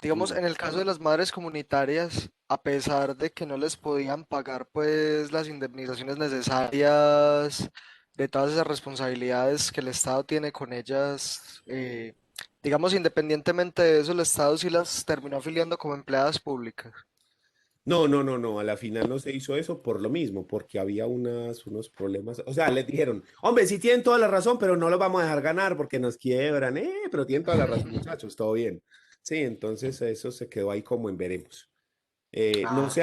digamos, Diga. en el caso de las madres comunitarias, a pesar de que no les podían pagar pues las indemnizaciones necesarias de todas esas responsabilidades que el Estado tiene con ellas, digamos, independientemente de eso, el Estado sí las terminó afiliando como empleadas públicas. No, no, no, no, a la final no se hizo eso por lo mismo, porque había unos problemas. O sea, les dijeron, hombre, sí tienen toda la razón, pero no los vamos a dejar ganar porque nos quiebran, pero tienen toda la razón, muchachos, todo bien. Sí, entonces eso se quedó ahí como en veremos. No sé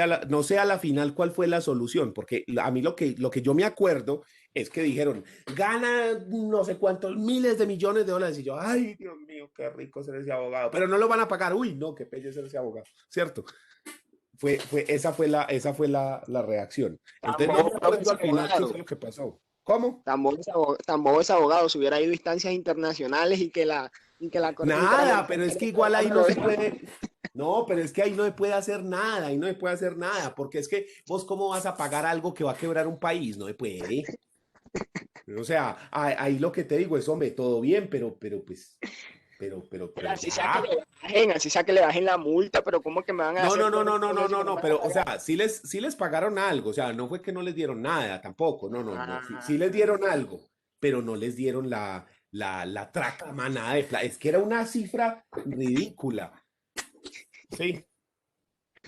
Ah, a la final cuál fue la solución, porque a mí lo que yo me acuerdo es que dijeron, gana no sé cuántos miles de millones de dólares, y yo, ay, Dios mío, qué rico ser ese abogado, pero no lo van a pagar, uy, no, qué pelle ser ese abogado, ¿cierto? Esa fue la reacción. Tan Entonces no bobo me ese acuerdo al final qué fue abogado. lo que pasó. ¿Cómo? Tan bobo ese abogado. Se hubiera ido a instancias internacionales y que la Corte Nada, Interamericana pero es de que Derechos igual ahí Humanos no se puede. No, pero es que ahí no se puede hacer nada, ahí no se puede hacer nada, porque es que vos cómo vas a pagar algo que va a quebrar un país, no se puede. O sea, ahí lo que te digo es, hombre, todo bien, pero pues, pero ya. así sea que le bajen la multa, pero ¿cómo que me van a No, hacer no, no, todo no, ese no, no, proceso y no, que no no, me van a pero, o pagar? sea, sí les pagaron algo, o sea, no fue que no les dieron nada tampoco, no, no, no, sí les Ah, dieron algo, pero no les dieron la tracama, nada de plata, es que era una cifra ridícula, sí.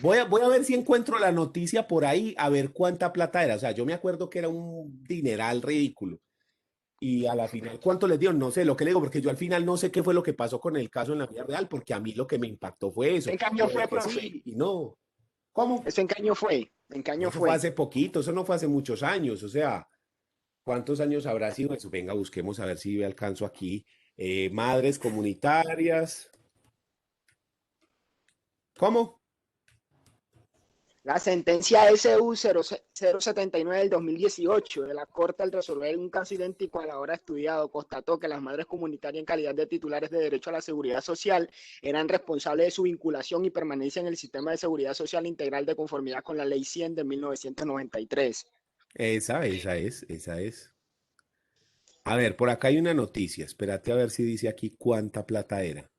Voy a ver si encuentro la noticia por ahí, a ver cuánta plata era, o sea, yo me acuerdo que era un dineral ridículo, y a la final, ¿cuánto les dieron? No sé, lo que le digo, porque yo al final no sé qué fue lo que pasó con el caso en la vida real, porque a mí lo que me impactó fue eso, ¿En qué año lo de fue, que profe? sí y no. ¿Cómo? ¿Eso en qué año fue? ¿En qué No, año eso fue fue? hace poquito, eso no fue hace muchos años, o sea, ¿cuántos años habrá sido eso? Venga, busquemos a ver si alcanzo aquí. Madres comunitarias. ¿Cómo? La sentencia SU 079 del 2018 de la Corte, al resolver un caso idéntico al ahora estudiado, constató que las madres comunitarias en calidad de titulares de derecho a la seguridad social eran responsables de su vinculación y permanencia en el sistema de seguridad social integral de conformidad con la Ley 100 de 1993. Esa es. A ver, por acá hay una noticia. Espérate a ver si dice aquí cuánta plata era.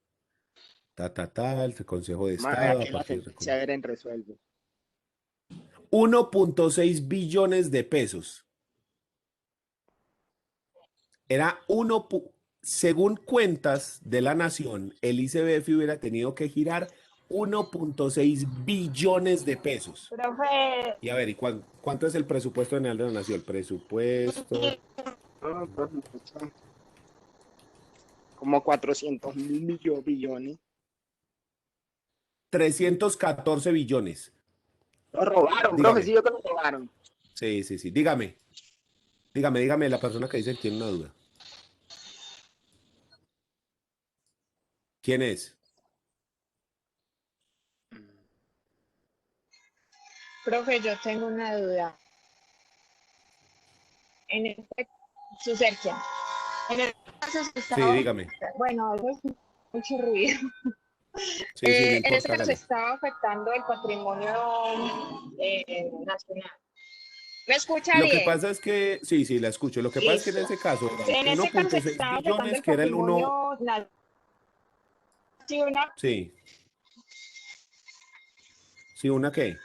El Consejo de Más Estado, a que la partir de sentencia era en resuelve. 1.6 billones de pesos. Era según cuentas de la Nación, el ICBF hubiera tenido que girar 1.6 billones de pesos. Profe, Y a ver, ¿y cuánto es el presupuesto general de la Nación? El presupuesto... Como 400.000 billones. 314 billones. Lo robaron, profe, sí, yo que lo robaron. Sí. Dígame la persona que dice que tiene una duda. ¿Quién es? profe, yo tengo una duda. En este, su Sergio, en el caso se Sí, estaba, dígame. bueno, eso es mucho ruido. Sí, no En importa, este caso se hágale. estaba afectando el patrimonio nacional. ¿Me escucha Lo que bien? pasa es que, sí, la escucho. Lo que pasa es que en Listo. ese caso eran En este caso se 1.6 estaba afectando billones, el que era el 1. patrimonio nacional. Sí. Sí, ¿una qué?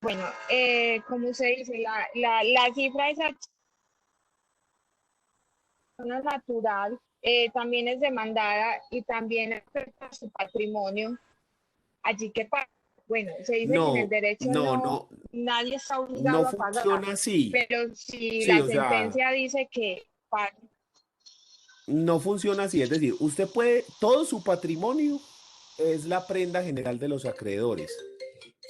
Bueno, como se dice, la cifra esa persona natural también es demandada y también afecta su patrimonio. Allí que pasa. Bueno, se dice que en el No, derecho no, nadie está no obligado a pagar, funciona así. pero si Sí, la o sea, sentencia dice que paga, no funciona así. Es decir, usted puede, todo su patrimonio es la prenda general de los acreedores.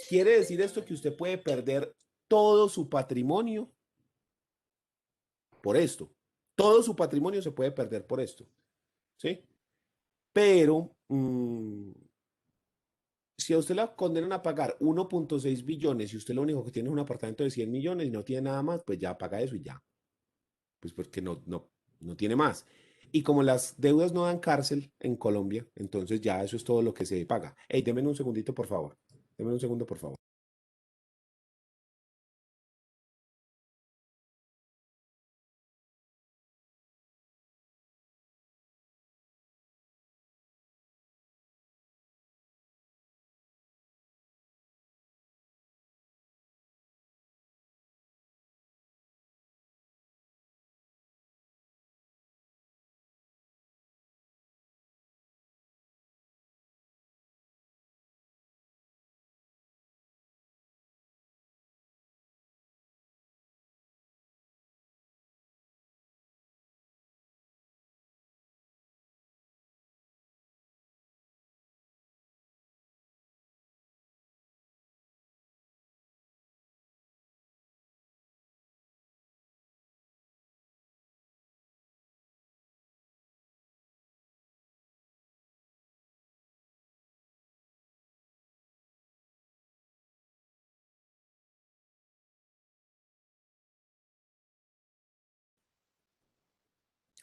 Quiere decir esto que usted puede perder todo su patrimonio por esto. Todo su patrimonio se puede perder por esto. ¿Sí? Pero si a usted la condenan a pagar 1.6 billones y usted lo único que tiene es un apartamento de 100 millones y no tiene nada más, pues ya paga eso y ya. Pues porque no tiene más. Y como las deudas no dan cárcel en Colombia, entonces ya eso es todo lo que se paga. Hey, denme un segundito, por favor. Denme un segundo, por favor.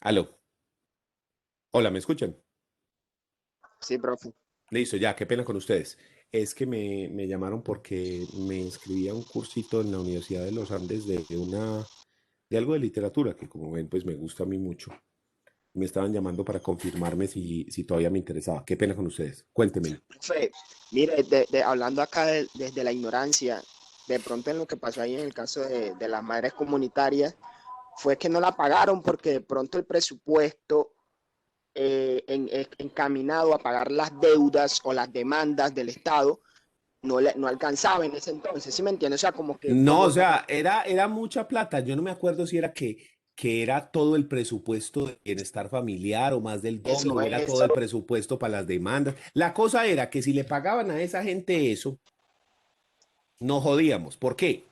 Aló. Hola, ¿me escuchan? Sí, profe. Listo, ya, qué pena con ustedes. Es que me llamaron porque me inscribí a un cursito en la Universidad de los Andes de algo de literatura, que como ven, pues me gusta a mí mucho. Me estaban llamando para confirmarme si todavía me interesaba. Qué pena con ustedes. Cuéntemelo. Profe, mire, hablando acá desde la ignorancia, de pronto en lo que pasó ahí en el caso de las madres comunitarias, fue que no la pagaron porque de pronto el presupuesto encaminado a pagar las deudas o las demandas del Estado no alcanzaba en ese entonces, ¿sí me entiendes? O sea, como que No, como o sea, era mucha plata. Yo no me acuerdo si era que era todo el presupuesto de bienestar familiar o más del doble, eso o era todo es, el presupuesto para las demandas. La cosa era que si le pagaban a esa gente eso, nos jodíamos. ¿Por qué?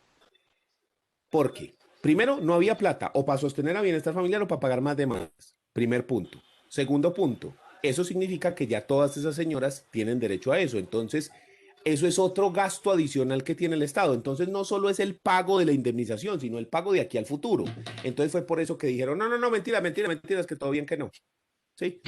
Porque, primero, no había plata o para sostener a bienestar familiar o para pagar más demandas. Primer punto. Segundo punto, eso significa que ya todas esas señoras tienen derecho a eso. Entonces, eso es otro gasto adicional que tiene el Estado. Entonces, no solo es el pago de la indemnización, sino el pago de aquí al futuro. Entonces, fue por eso que dijeron, no, no, no, mentira, mentira, mentira, es que todo bien que no. ¿Sí?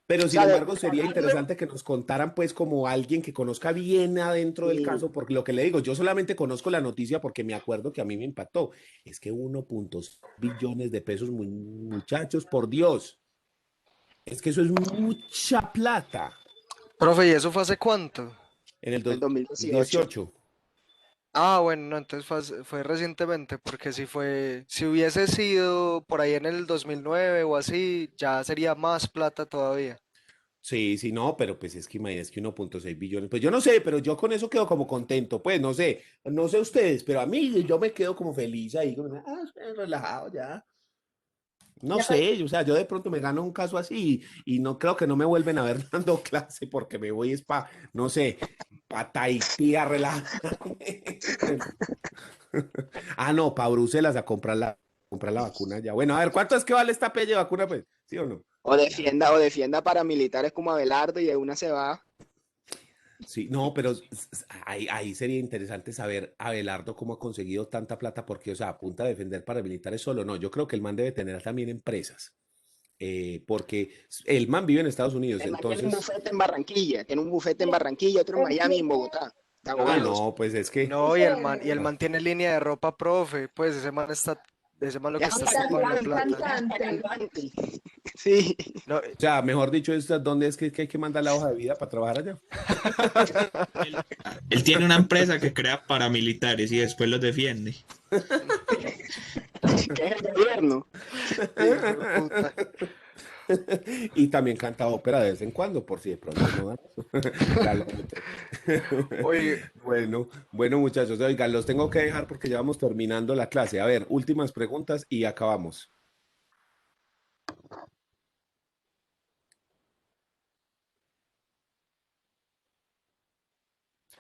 Pero O sin sea, embargo, sería interesante que nos contaran, pues, como alguien que conozca bien adentro del sí. caso, porque lo que le digo, yo solamente conozco la noticia porque me acuerdo que a mí me impactó. Es que 1.6 billones de pesos, muchachos, por Dios. Es que eso es mucha plata. Profe, ¿y eso fue hace cuánto? En el El 2018. 2018. Ah, bueno, no, entonces fue recientemente, porque si hubiese sido por ahí en el 2009 o así, ya sería más plata todavía. Sí, sí, no, pero pues es que imagínate que 1.6 billones. Pues yo no sé, pero yo con eso quedo como contento. Pues no sé ustedes, pero a mí yo me quedo como feliz ahí, como, relajado ya. No sé, o sea, yo de pronto me gano un caso así y no creo que no me vuelven a ver dando clase porque me voy es para, no sé, para Tahití a relajarme. Ah, no, para Bruselas a comprar la vacuna ya. Bueno, a ver, ¿cuánto es que vale esta pelle de vacuna, pues? ¿Sí o no? O defienda paramilitares como Abelardo y de una se va. Sí, no, pero ahí sería interesante saber Abelardo cómo ha conseguido tanta plata, porque, o sea, apunta a defender paramilitares solo, no, yo creo que el man debe tener también empresas, porque el man vive en Estados Unidos, El man tiene un entonces, bufete en Barranquilla, tiene un bufete en Barranquilla, otro en Miami y en Bogotá. Está ah, bueno. no, pues es que, No, y el man tiene línea de ropa, profe, pues ese man lo que Es está Y es también copando es plata. cantante. Sí. No, o sea, mejor dicho, ¿dónde es que hay que mandar la hoja de vida para trabajar allá? Él tiene una empresa que crea paramilitares y después los defiende. Que es el gobierno. hijo de puta. Y también canta ópera de vez en cuando, por si de pronto no da. Oye, Bueno, muchachos, oigan, los tengo que dejar porque ya vamos terminando la clase. A ver, últimas preguntas y acabamos.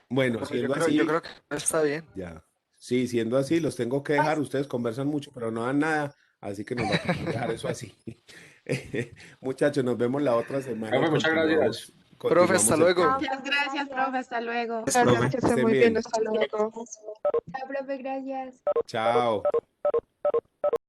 Bueno, profe, siendo yo así, creo que está bien. ya. Sí, siendo así, los tengo que dejar. Ustedes conversan mucho, pero no dan nada, así que nos va a tocar dejar eso así. Muchachos, nos vemos la otra semana y Profe, muchas gracias. Profe, hasta continuamos el luego. tema. Muchas gracias, profe. Hasta luego. Profe. Que estén bien. Chao, profe. Gracias. Chao.